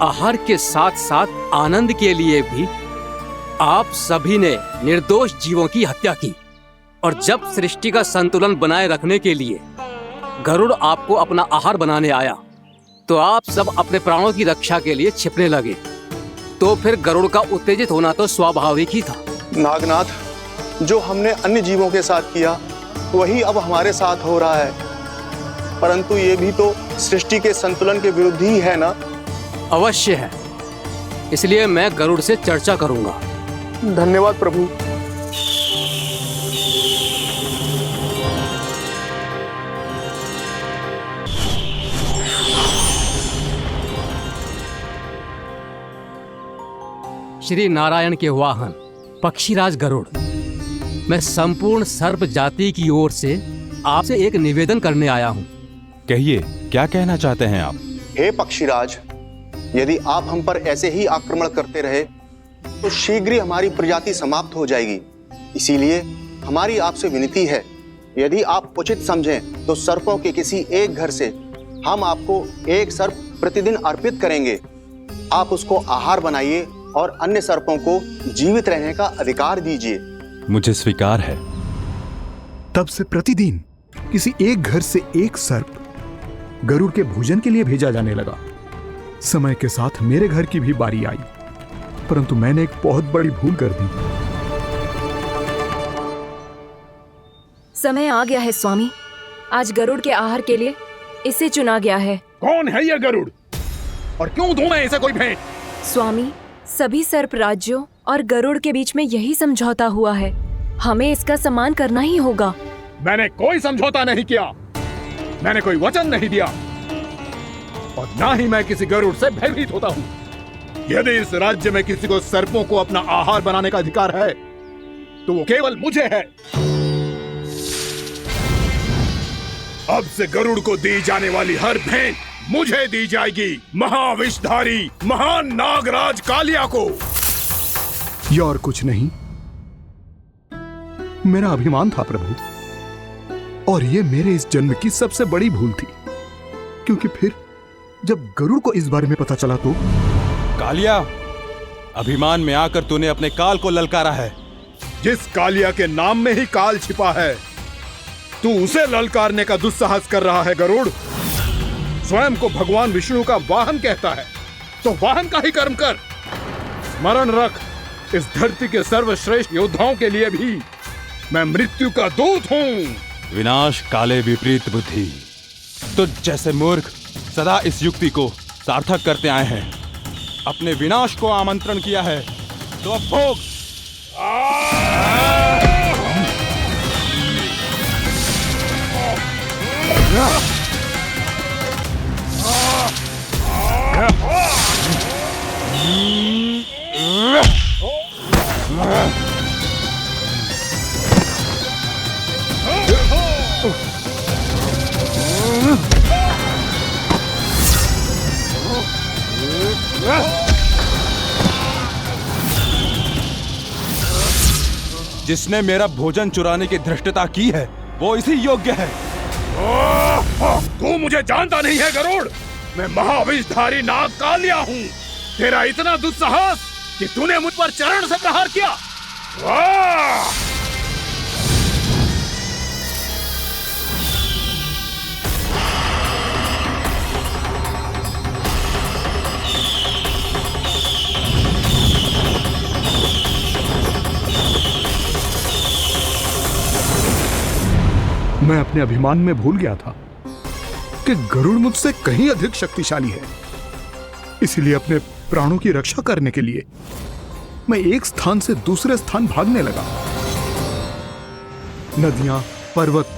आहार के साथ साथ आनंद के लिए भी आप सभी ने निर्दोष जीवों की हत्या की। और जब सृष्टि का संतुलन बनाए रखने के लिए गरुड़ आपको अपना आहार बनाने आया तो आप सब अपने प्राणों की रक्षा के लिए छिपने लगे। तो फिर गरुड़ का उत्तेजित होना तो स्वाभाविक ही था। नागनाथ, जो हमने अन्य जीवों के साथ किया वही अब हमारे साथ हो रहा है, परंतु ये भी तो सृष्टि के संतुलन के विरुद्ध ही है ना? अवश्य है, इसलिए मैं गरुड़ से चर्चा करूंगा। धन्यवाद प्रभु। श्री नारायण के वाहन पक्षीराज गरुड़, मैं संपूर्ण सर्प जाति की ओर से आपसे एक निवेदन करने आया हूँ। कहिए, क्या कहना चाहते हैं आप? हे पक्षीराज, यदि आप हम पर ऐसे ही आक्रमण करते रहे तो शीघ्र ही हमारी प्रजाति समाप्त हो जाएगी। इसीलिए हमारी आपसे विनती है, यदि आप उचित समझें तो सर्पों के किसी एक घर से हम आपको एक सर्प प्रतिदिन अर्पित करेंगे। आप उसको आहार बनाइए और अन्य सर्पों को जीवित रहने का अधिकार दीजिए। मुझे स्वीकार है। तब से प्रतिदिन किसी एक घर से एक सर्प गरुड़ के भोजन के लिए भेजा जाने लगा। समय के साथ मेरे घर की भी बारी आई, परंतु मैंने एक बहुत बड़ी भूल कर दी। समय आ गया है स्वामी, आज गरुड़ के आहार के लिए इसे चुना गया है। कौन है यह गरुड़ और क्यों दूं मैं इसे कोई भेंट? स्वामी, सभी सर्प राज्यों और गरुड़ के बीच में यही समझौता हुआ है, हमें इसका सम्मान करना ही होगा। मैंने कोई समझौता नहीं किया, मैंने कोई वचन नहीं दिया और ना ही मैं किसी गरुड़ से भयभीत होता हूँ। यदि इस राज्य में किसी को सर्पों को अपना आहार बनाने का अधिकार है तो वो केवल मुझे है। अब से गरुड़ को दी जाने वाली हर भेंट मुझे दी जाएगी, महाविषधारी महान नागराज कालिया को। यह और कुछ नहीं, मेरा अभिमान था प्रभु, और यह मेरे इस जन्म की सबसे बड़ी भूल थी, क्योंकि फिर जब गरुड़ को इस बारे में पता चला तो। कालिया, अभिमान में आकर तूने अपने काल को ललकारा है। जिस कालिया के नाम में ही काल छिपा है, तू उसे ललकारने का दुस्साहस कर रहा है गरुड़। स्वयं को भगवान विष्णु का वाहन कहता है तो वाहन का ही कर्म कर। स्मरण रख, इस धरती के सर्वश्रेष्ठ योद्धाओं के लिए भी मैं मृत्यु का दूत हूँ। विनाश काले विपरीत बुद्धि। तुझ जैसे मूर्ख सदा इस युक्ति को सार्थक करते आए हैं। अपने विनाश को आमंत्रण किया है तो अब भोग। जिसने मेरा भोजन चुराने की धृष्टता की है वो इसी योग्य है। तू मुझे जानता नहीं है गरुड़, मैं महाविषधारी नाग कालिया हूँ। तेरा इतना दुस्साहस कि तूने मुझ पर चरण से प्रहार किया। मैं अपने अभिमान में भूल गया था कि गरुड़ मुझसे कहीं अधिक शक्तिशाली है। इसलिए अपने प्राणों की रक्षा करने के लिए मैं एक स्थान से दूसरे स्थान भागने लगा। नदियां, पर्वत,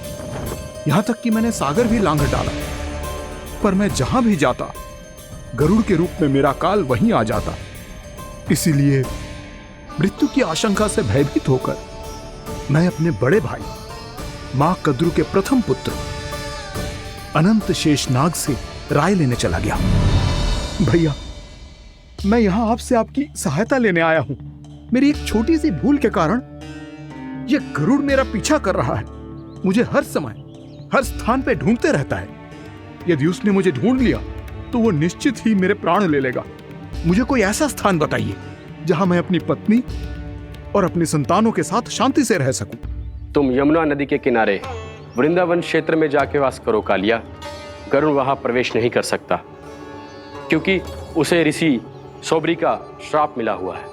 यहां तक कि मैंने सागर भी लांघ डाला, पर मैं जहां भी जाता गरुड़ के रूप में मेरा काल वहीं आ जाता। इसीलिए मृत्यु की आशंका से भयभीत होकर मैं अपने बड़े भाई मां कद्रु के प्रथम पुत्र अनंत शेषनाग से राय लेने चला गया। भैया, मैं यहां आपसे आपकी सहायता लेने आया हूं। मेरी एक छोटी सी भूल के कारण यह गरुड़ मेरा पीछा कर रहा है। मुझे हर समय हर स्थान पे ढूंढते रहता है। यदि उसने मुझे ढूंढ लिया तो वो निश्चित ही मेरे प्राण ले लेगा। मुझे कोई ऐसा स्थान बताइए जहां मैं अपनी पत्नी और अपनी संतानों के साथ शांति से रह सकूं। तुम यमुना नदी के किनारे वृंदावन क्षेत्र में जाके वास करो कालिया। गरुड़ वहां प्रवेश नहीं कर सकता क्योंकि उसे ऋषि सोबरी का श्राप मिला हुआ है।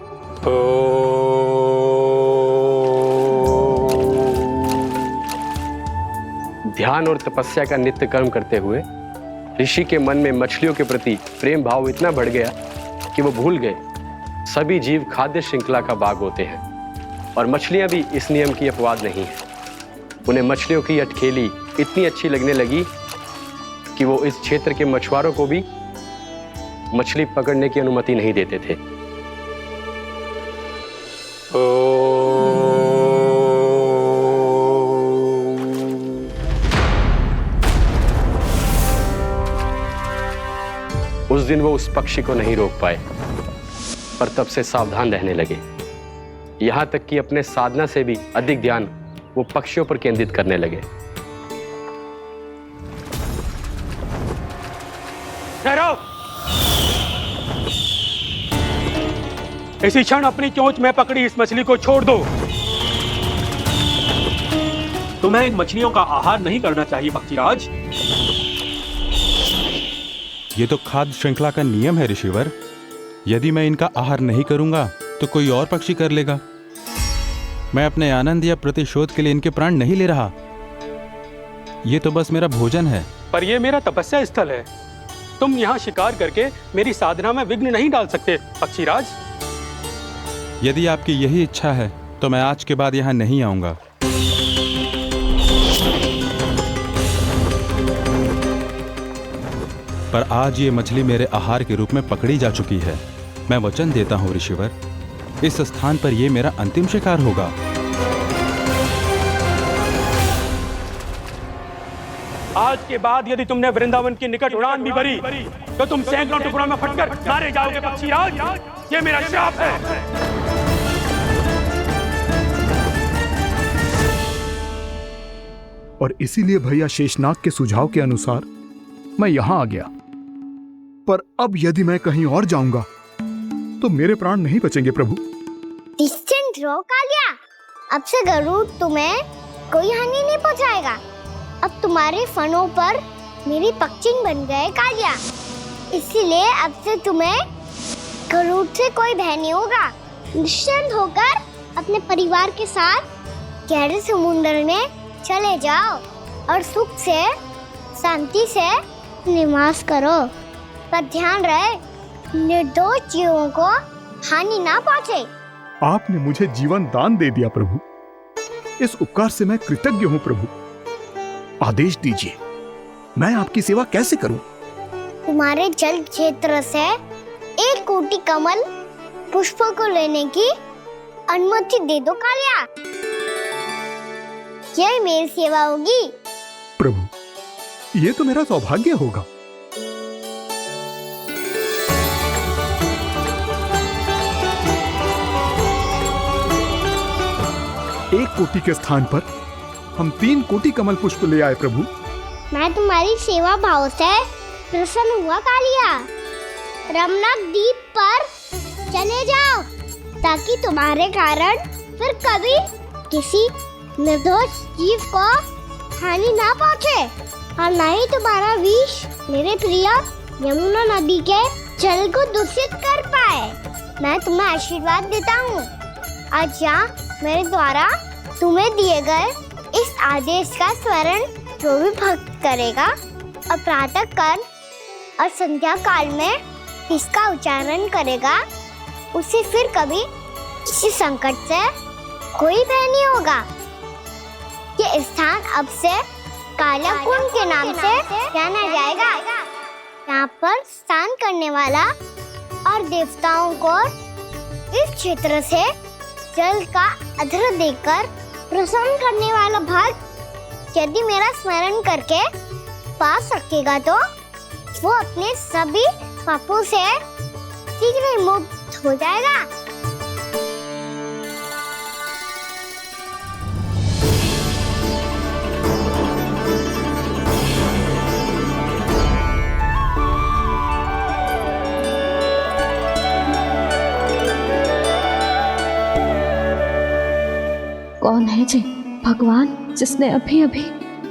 ध्यान और तपस्या का नित्य कर्म करते हुए ऋषि के मन में मछलियों के प्रति प्रेम भाव इतना बढ़ गया कि वो भूल गए सभी जीव खाद्य श्रृंखला का भाग होते हैं और मछलियां भी इस नियम की अपवाद नहीं है। उन्हें मछलियों की अटखेली इतनी अच्छी लगने लगी कि वो इस क्षेत्र के मछुआरों को भी मछली पकड़ने की अनुमति नहीं देते थे। उस दिन वो उस पक्षी को नहीं रोक पाए, पर तब से सावधान रहने लगे। यहां तक कि अपने साधना से भी अधिक ध्यान वो पक्षियों पर केंद्रित करने लगे। ठहरो! इसी क्षण अपनी चोंच में पकड़ी इस मछली को छोड़ दो। तुम्हें इन मछलियों का आहार नहीं करना चाहिए पक्षीराज। ये तो खाद्य श्रृंखला का नियम है ऋषिवर। यदि मैं इनका आहार नहीं करूंगा तो कोई और पक्षी कर लेगा। मैं अपने आनंद या प्रतिशोध के लिए इनके प्राण नहीं ले रहा। ये तो बस मेरा भोजन है। पर यह मेरा तपस्या स्थल है। तुम यहाँ शिकार करके मेरी साधना में विघ्न नहीं डाल सकते पक्षीराज। यदि आपकी यही इच्छा है तो मैं आज के बाद यहाँ नहीं आऊंगा। पर आज ये मछली मेरे आहार के रूप में पकड़ी जा चुकी है। मैं वचन देता हूँ ऋषिवर, इस स्थान पर यह मेरा अंतिम शिकार होगा। आज के बाद यदि तुमने वृंदावन की निकट उड़ान भी भरी तो तुम सैकड़ों टुकड़ों में फटकर मारे जाओगे पक्षीराज। ये मेरा श्राप है। और इसीलिए भैया शेषनाग के सुझाव के अनुसार मैं यहां आ गया। पर अब यदि मैं कहीं और जाऊंगा तो मेरे प्राण नहीं बचेंगे प्रभु। डिस्टेंट रहो कालिया। अब से गरुड़ तुम्हें कोई हानि नहीं पहुंचाएगा। अब तुम्हारे फनों पर मेरी पक्षिंग बन गए कालिया। इसीलिए अब से तुम्हें गरुड़ से कोई भय नहीं होगा। निश्चिंत होकर अपने परिवार के साथ गहरे समुद्र में चले जाओ और सुख से शांति से निवास करो। पर ध्यान रहे निर्दोष जीवों को हानि ना पहुंचे। आपने मुझे जीवन दान दे दिया प्रभु। इस उपकार से मैं कृतज्ञ हूँ प्रभु। आदेश दीजिए, मैं आपकी सेवा कैसे करूं? तुम्हारे जल क्षेत्र से 1 कोटि कमल पुष्पों को लेने की अनुमति दे दो कालिया। यही मेरी सेवा होगी। प्रभु, ये तो मेरा सौभाग्य होगा। एक कोटि के स्थान पर हम 3 कोटि कमल पुष्प ले आए प्रभु। मैं तुम्हारी सेवा भाव से प्रसन्न हुआ कालिया। रमनाक द्वीप पर चले जाओ ताकि तुम्हारे कारण फिर कभी किसी निर्दोष जीव को हानि ना पहुंचे और न ही तुम्हारा विष मेरे प्रिय यमुना नदी के जल को दूषित कर पाए। मैं तुम्हें आशीर्वाद देता हूँ। आज यहाँ मेरे द्वारा तुम्हें दिए गए इस आदेश का स्मरण जो भी भक्त करेगा और प्रातः काल और संध्या काल में इसका उच्चारण करेगा, उसे फिर कभी किसी संकट से कोई भय नहीं होगा। ये स्थान अब से काला कुंड के नाम से जाना जाएगा। यहाँ पर स्नान करने वाला और देवताओं को इस क्षेत्र से जल का अधर देकर प्रसन्न करने वाला भक्त यदि मेरा स्मरण करके पास रखेगा तो वो अपने सभी पापों से शीघ्र ही मुक्त हो जाएगा। कौन है जी भगवान जिसने अभी अभी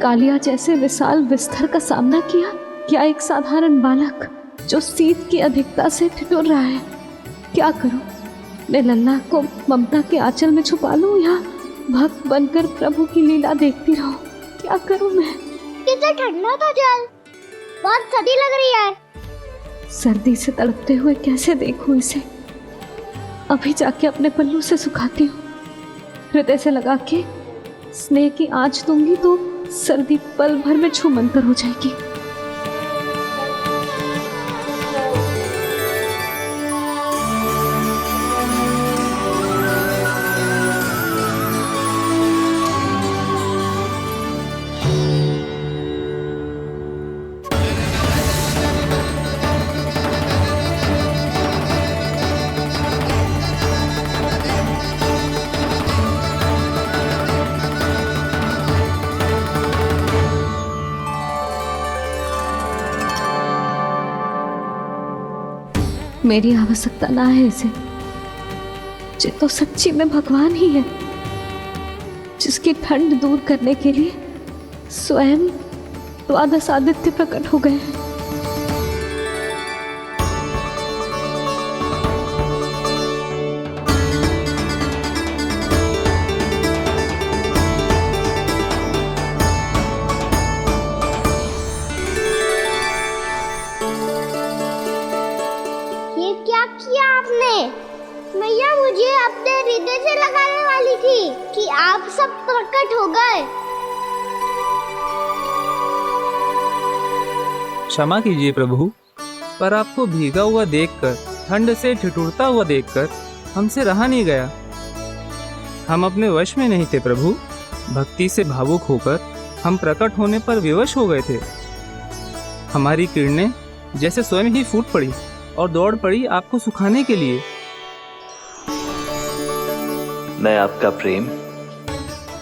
कालिया जैसे विशाल विस्तर का सामना किया? क्या एक साधारण बालक जो शीत की अधिकता से ठिठुर रहा है? क्या करूं? मैं लल्ला को ममता के आंचल में छुपा लूं या भक्त बनकर प्रभु की लीला देखती रहूं? क्या करूं मैं? कितना ठंडा था जल, बहुत सर्दी लग रही है। सर्दी से तड़पते हुए कैसे देखूं इसे? अभी जाके अपने पल्लू से सुखाती हूँ। हृदय से लगा के स्नेह की आंच दूंगी तो सर्दी पल भर में छूमंतर हो जाएगी। मेरी आवश्यकता ना है इसे। ये तो सच्ची में भगवान ही है जिसकी ठंड दूर करने के लिए स्वयं द्वादश आदित्य प्रकट हो गए हैं। मैया मुझे अपने हृदय से लगाने वाली थी कि आप सब प्रकट हो गए। क्षमा कीजिए प्रभु, पर आपको भीगा हुआ देखकर, ठंड से ठिठुरता हुआ देखकर हमसे रहा नहीं गया। हम अपने वश में नहीं थे प्रभु। भक्ति से भावुक होकर हम प्रकट होने पर विवश हो गए थे। हमारी किरणें जैसे स्वयं ही फूट पड़ी और दौड़ पड़ी आपको सुखाने के लिए। मैं आपका प्रेम,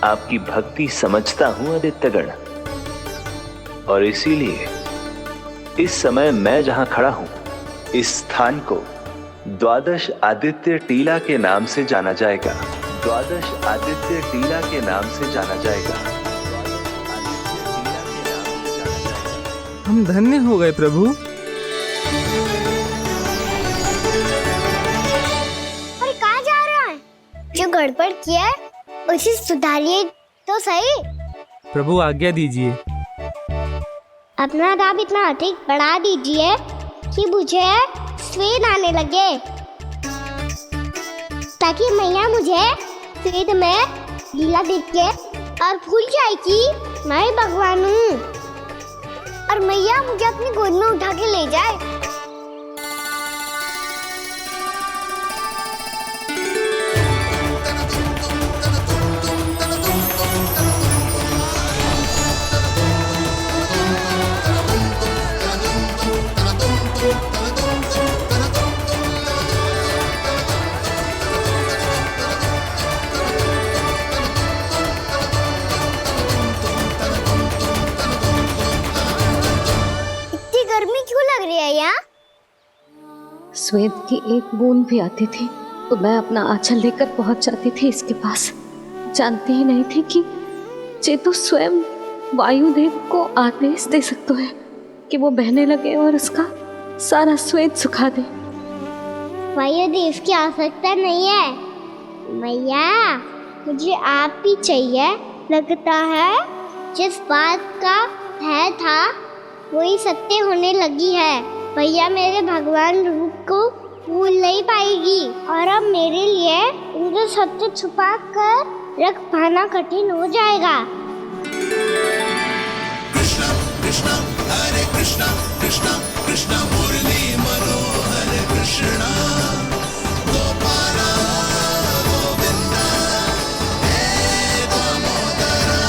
आपकी भक्ति समझता हूं आदित्यगण, और इसीलिए इस समय मैं जहां खड़ा हूं, इस स्थान को द्वादश आदित्य टीला के नाम से जाना जाएगा। द्वादश आदित्य टीला के नाम से जाना जाएगा। हम धन्य हो गए प्रभु। और कहाँ जा रहा है? जो गड़बड़ किया उसे सुधारिए तो सही। प्रभु आज्ञा दीजिए। अपना दाम इतना अधिक बढ़ा दीजिए कि मुझे स्वेद आने लगे, ताकि मैया मुझे स्वेद में लीला देख के और भूल जाए कि मैं ही भगवान हूँ, और मैया मुझे अपनी गोद में उठा के ले जाए। स्वेद की एक बूंद भी आती थी तो मैं अपना आंचल लेकर पहुंच जाती थी इसके पास। जानती ही नहीं थी कि ये तो स्वयं वायुदेव को आदेश दे सकते हैं कि वो बहने लगे और उसका सारा स्वेद सुखा दे। वायुदेव की आवश्यकता नहीं है मैया, मुझे आप ही चाहिए लगता है जिस बात का भय था वही सत्य होने लगी है। भैया मेरे भगवान रूप को भूल नहीं पाएगी और अब मेरे लिए उनके सत्य छुपा कर रख पाना कठिन हो जाएगा। कृष्णा कृष्णा हरे कृष्णा कृष्णा कृष्णा मुरली मनोहर कृष्णा गोपाला गोविंदा हे दामोदरा।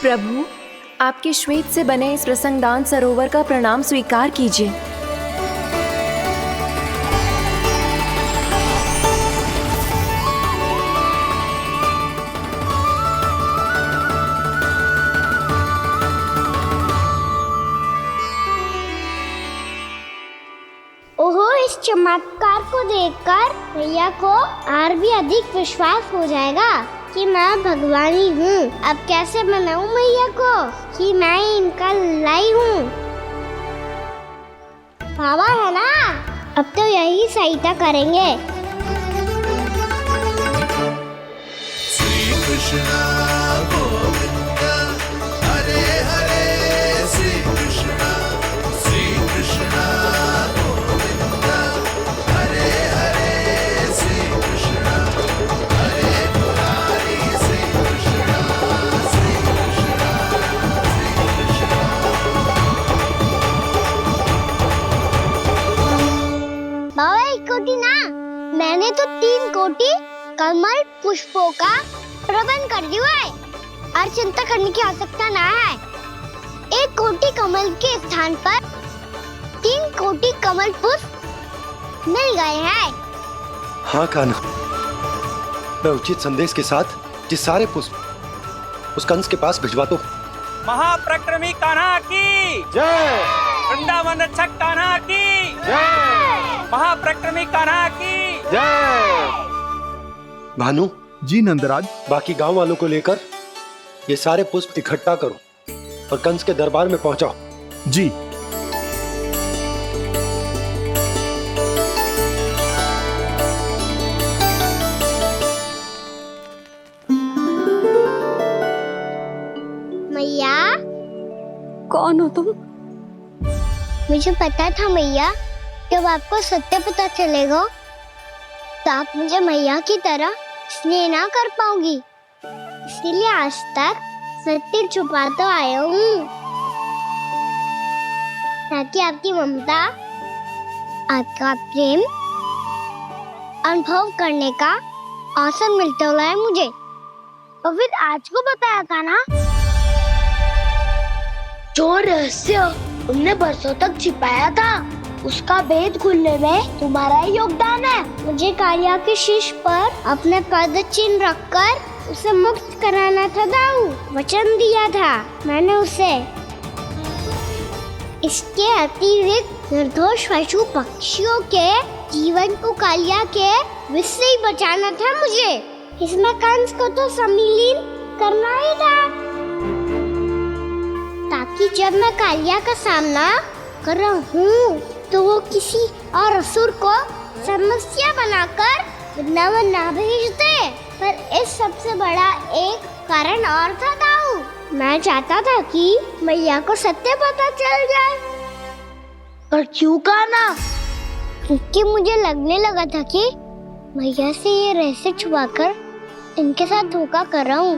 प्रभु, आपके श्वेत से बने इस प्रसंगदान सरोवर का प्रणाम स्वीकार कीजिए। ओहो, इस चमत्कार को देखकर भैया को और भी अधिक विश्वास हो जाएगा कि मैं भगवान ही हूँ। अब कैसे मनाऊं मैया को कि मैं ही इनका लाई हूँ। बाबा है ना, अब तो यही सहायता करेंगे। श्री कृष्णा गोविंदा हरे हरे श्री कृष्णा गोविंदा हरे हरे श्री कृष्णा हरे मुरारी श्री कृष्णा श्री कृष्णा श्री कृष्णा। बाबा एक कोटी ना, मैंने तो 3 कोटी कमल पुष्पों का प्रबंध कर दिया है और चिंता करने की आवश्यकता ना है। 1 कोटी कमल के स्थान पर 3 कोटी कमल पुष्प मिल गए हैं। हाँ कान्हा, मैं उचित संदेश के साथ ये सारे पुष्प उस कंस के पास भिजवा दो। महाप्रक्रमी कान्हा की जय। वृंदावन रक्षक कान्हा की जय। महाप्रक्रमी कान्हा की जय। भानु जी नंदराज, बाकी गांव वालों को लेकर ये सारे पुष्प इकट्ठा करो और कंस के दरबार में पहुंचाओ। जी। मैया, कौन हो तुम? मुझे पता था मैया, जब आपको सत्य पता चलेगा तो आप मुझे मैया की तरह स्नेह ना कर पाओगी, इसलिए आज तक सत्य छुपाता आया हूँ ताकि आपकी ममता, आपका प्रेम अनुभव करने का अवसर मिलता है मुझे। और फिर आज को बताया था ना, जो रहस्य तुमने बरसों तक छिपाया था उसका भेद खुलने में तुम्हारा ही योगदान है। मुझे कालिया के शीश पर अपने पद चिन्ह रखकर उसे मुक्त कराना था दाऊ, वचन दिया था मैंने उसे। इसके अतिरिक्त निर्दोष पशु पक्षियों के जीवन को कालिया के विष से ही बचाना था मुझे। इसमें कंस को तो सम्मिलित करना ही था ताकि जब मैं कालिया का सामना कर रहा हूँ तो वो किसी और असुर को समस्या बनाकर वृंदावन ना भेज दे। पर इस सबसे बड़ा एक कारण और था दाऊ, मैं चाहता था कि मैया को सत्य पता चल जाए। पर क्यों कान्हा? क्योंकि मुझे लगने लगा था कि मैया से ये रहस्य छुपाकर इनके साथ धोखा कर रहा हूँ।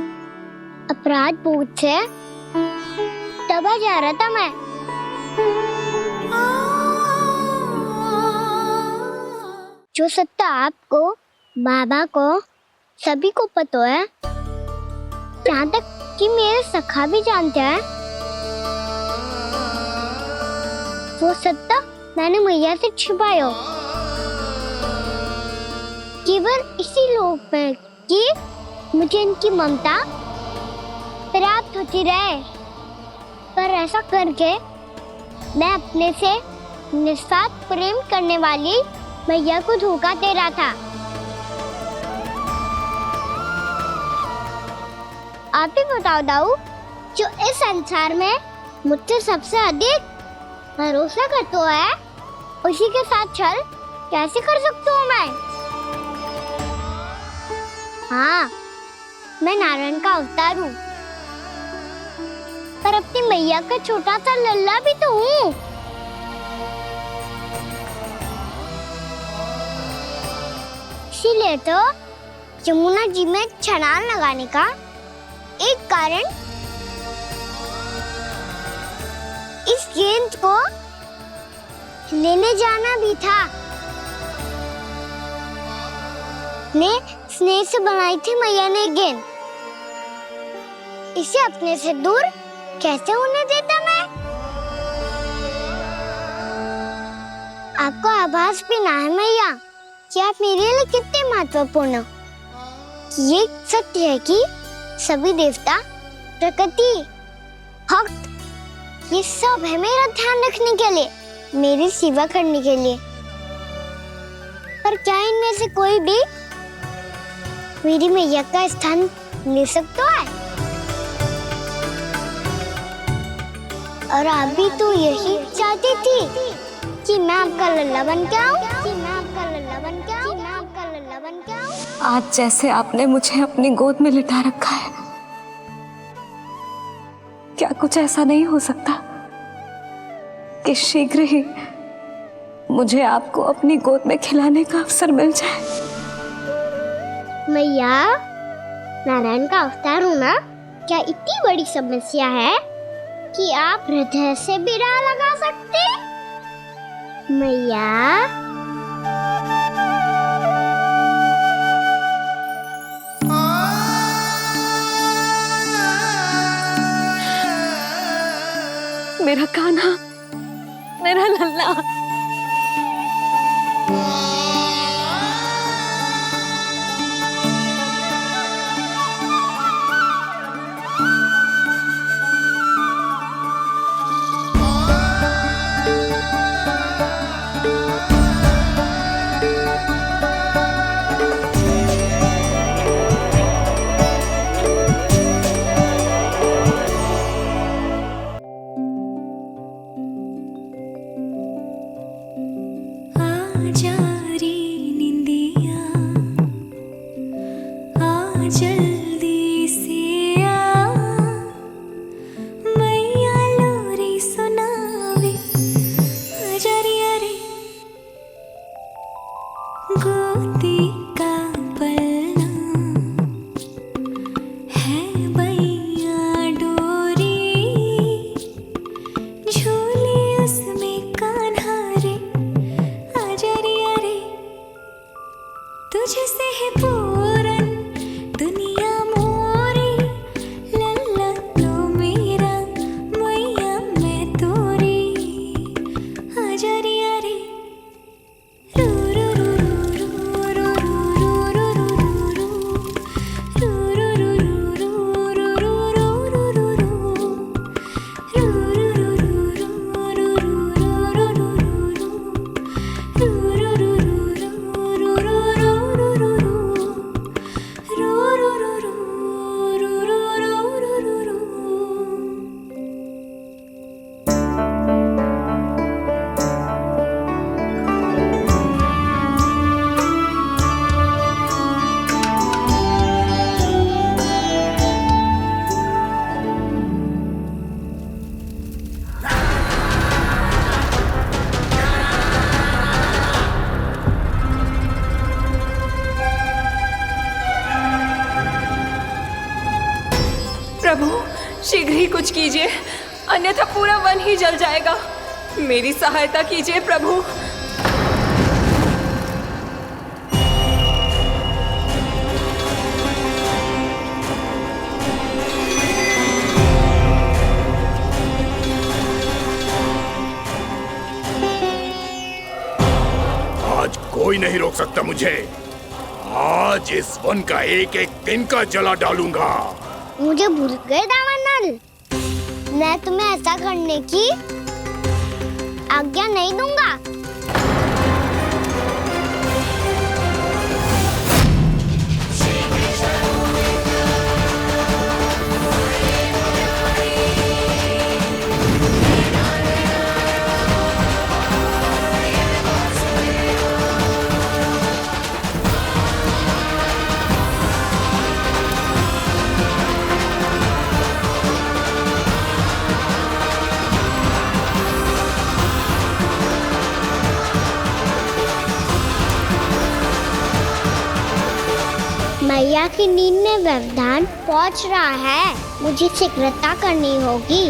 अपराध बोध से दबा जा रहा था मैं। जो सत्य आपको, बाबा को, सभी को पता है, यहाँ तक कि मेरे सखा भी जानते हैं, वो सत्य मैंने मैया से छिपाया केवल इसी लोक में कि मुझे इनकी ममता प्राप्त होती रहे। पर ऐसा करके मैं अपने से निस्वार्थ प्रेम करने वाली मैया को धोखा दे रहा था। आप ही बताओ दाऊ, जो इस संसार में मुझसे सबसे अधिक भरोसा करता है, उसी के साथ छल कैसे कर सकता हूँ मैं? हाँ, मैं नारायण का अवतार हूँ, पर अपनी मैया का छोटा सा लल्ला भी तो हूँ। इसीलिए तो यमुना जी में छलांग लगाने का एक कारण इस गेंद को लेने जाना भी था। ने स्नेह से बनाई थी मैया ने गेंद, इसे अपने से दूर कैसे होने देता मैं? आपको आभास भी ना है मैया कि आप मेरे लिए कितने महत्वपूर्ण हो। ये सत्य है कि सभी देवता, प्रकृति, भक्त, ये सब है मेरा ध्यान रखने के लिए, मेरी सेवा करने के लिए। पर क्या इनमें से कोई भी मेरी मैया का स्थान ले सकता है? और आप भी तो यही चाहती थी कि मैं आपका लल्ला बन के आऊं, कि मैं आपका लल्ला बन के आऊं, कि मैं आपका लल्ला बन के आऊं। आज जैसे आपने मुझे अपनी गोद में लिटा रखा है, क्या कुछ ऐसा नहीं हो सकता कि शीघ्र ही मुझे आपको अपनी गोद में खिलाने का अवसर मिल जाए? मैया, नारायण का अवतार होना क्या इतनी बड़ी समस्या है कि आप हृदय से भी ना लगा सकते? मैया, मेरा कान्हा, मेरा लल्ला। प्रभु, शीघ्र ही कुछ कीजिए, अन्यथा पूरा वन ही जल जाएगा। मेरी सहायता कीजिए प्रभु। आज कोई नहीं रोक सकता मुझे। आज इस वन का एक एक दिन का जला डालूंगा। मुझे भूल गए दामनल, मैं तुम्हें ऐसा करने की आज्ञा नहीं दूंगा। मैया की नींद में व्यवधान पहुंच रहा है, मुझे शीघ्रता करनी होगी।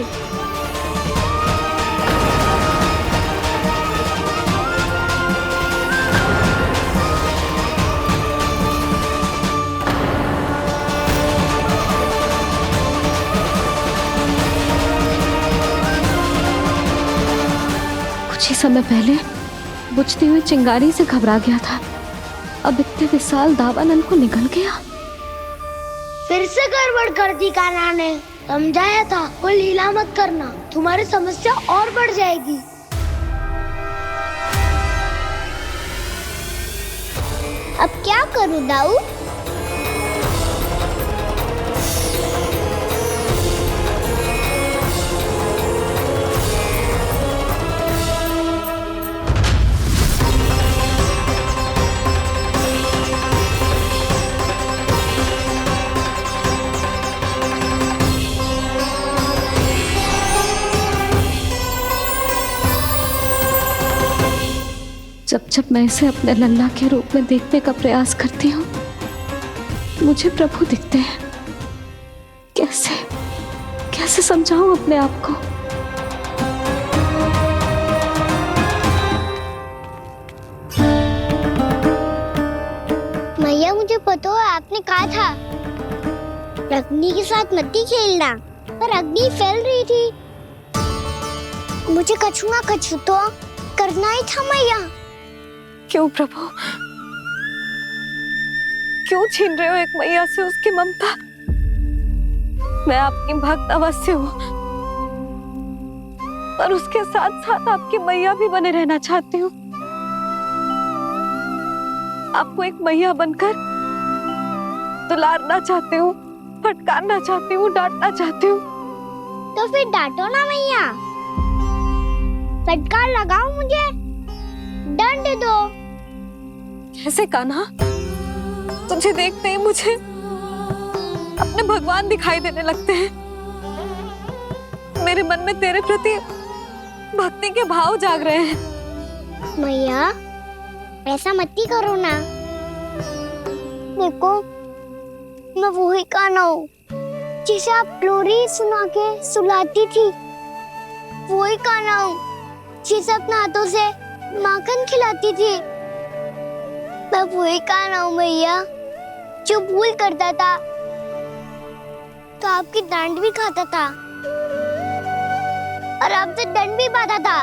कुछ ही समय पहले बुझती हुई चिंगारी से घबरा गया था, अब इतने विशाल दावानल को निगल गया। फिर से गड़बड़ कर दी कान्हा ने। समझाया था कोई लीला मत करना, तुम्हारी समस्या और बढ़ जाएगी। अब क्या करूं दाऊ? जब जब मैं इसे अपने लल्ला के रूप में देखने का प्रयास करती हूँ, मुझे प्रभु दिखते हैं। कैसे कैसे समझाऊं अपने आप को? मैया, मुझे पता है आपने कहा था अग्नि के साथ मत ही खेलना, पर अग्नि फैल रही थी। मुझे कछुआ कछु तो करना ही था मैया। क्यों प्रभु, क्यों छीन रहे हो एक मैया से उसकी ममता? मैं आपकी भक्त अवश्य हूँ, पर उसके साथ साथ आपकी मैया भी बने रहना चाहती हूँ। आपको एक मैया बनकर दुलारना चाहती हूँ, फटकारना चाहती हूँ, डांटना चाहती हूँ। तो फिर डांटो ना मैया, फटकार लगाओ, मुझे दंड दो। कैसे कान्हा? तुझे देखते ही मुझे अपने भगवान दिखाई देने लगते हैं। मेरे मन में तेरे प्रति भक्ति के भाव जाग रहे हैं। मैया, ऐसा मत ही करो ना। देखो, मैं वही कान्हा हूँ जिसे आप लोरी सुना के सुलाती थी। वही कान्हा हूँ जिसे अपने हाथों से माखन खिलाती थी। मैं वही कान्हा हूँ मैया, जो भूल करता था तो आपकी डांट भी खाता था और आपसे दंड भी पाता था।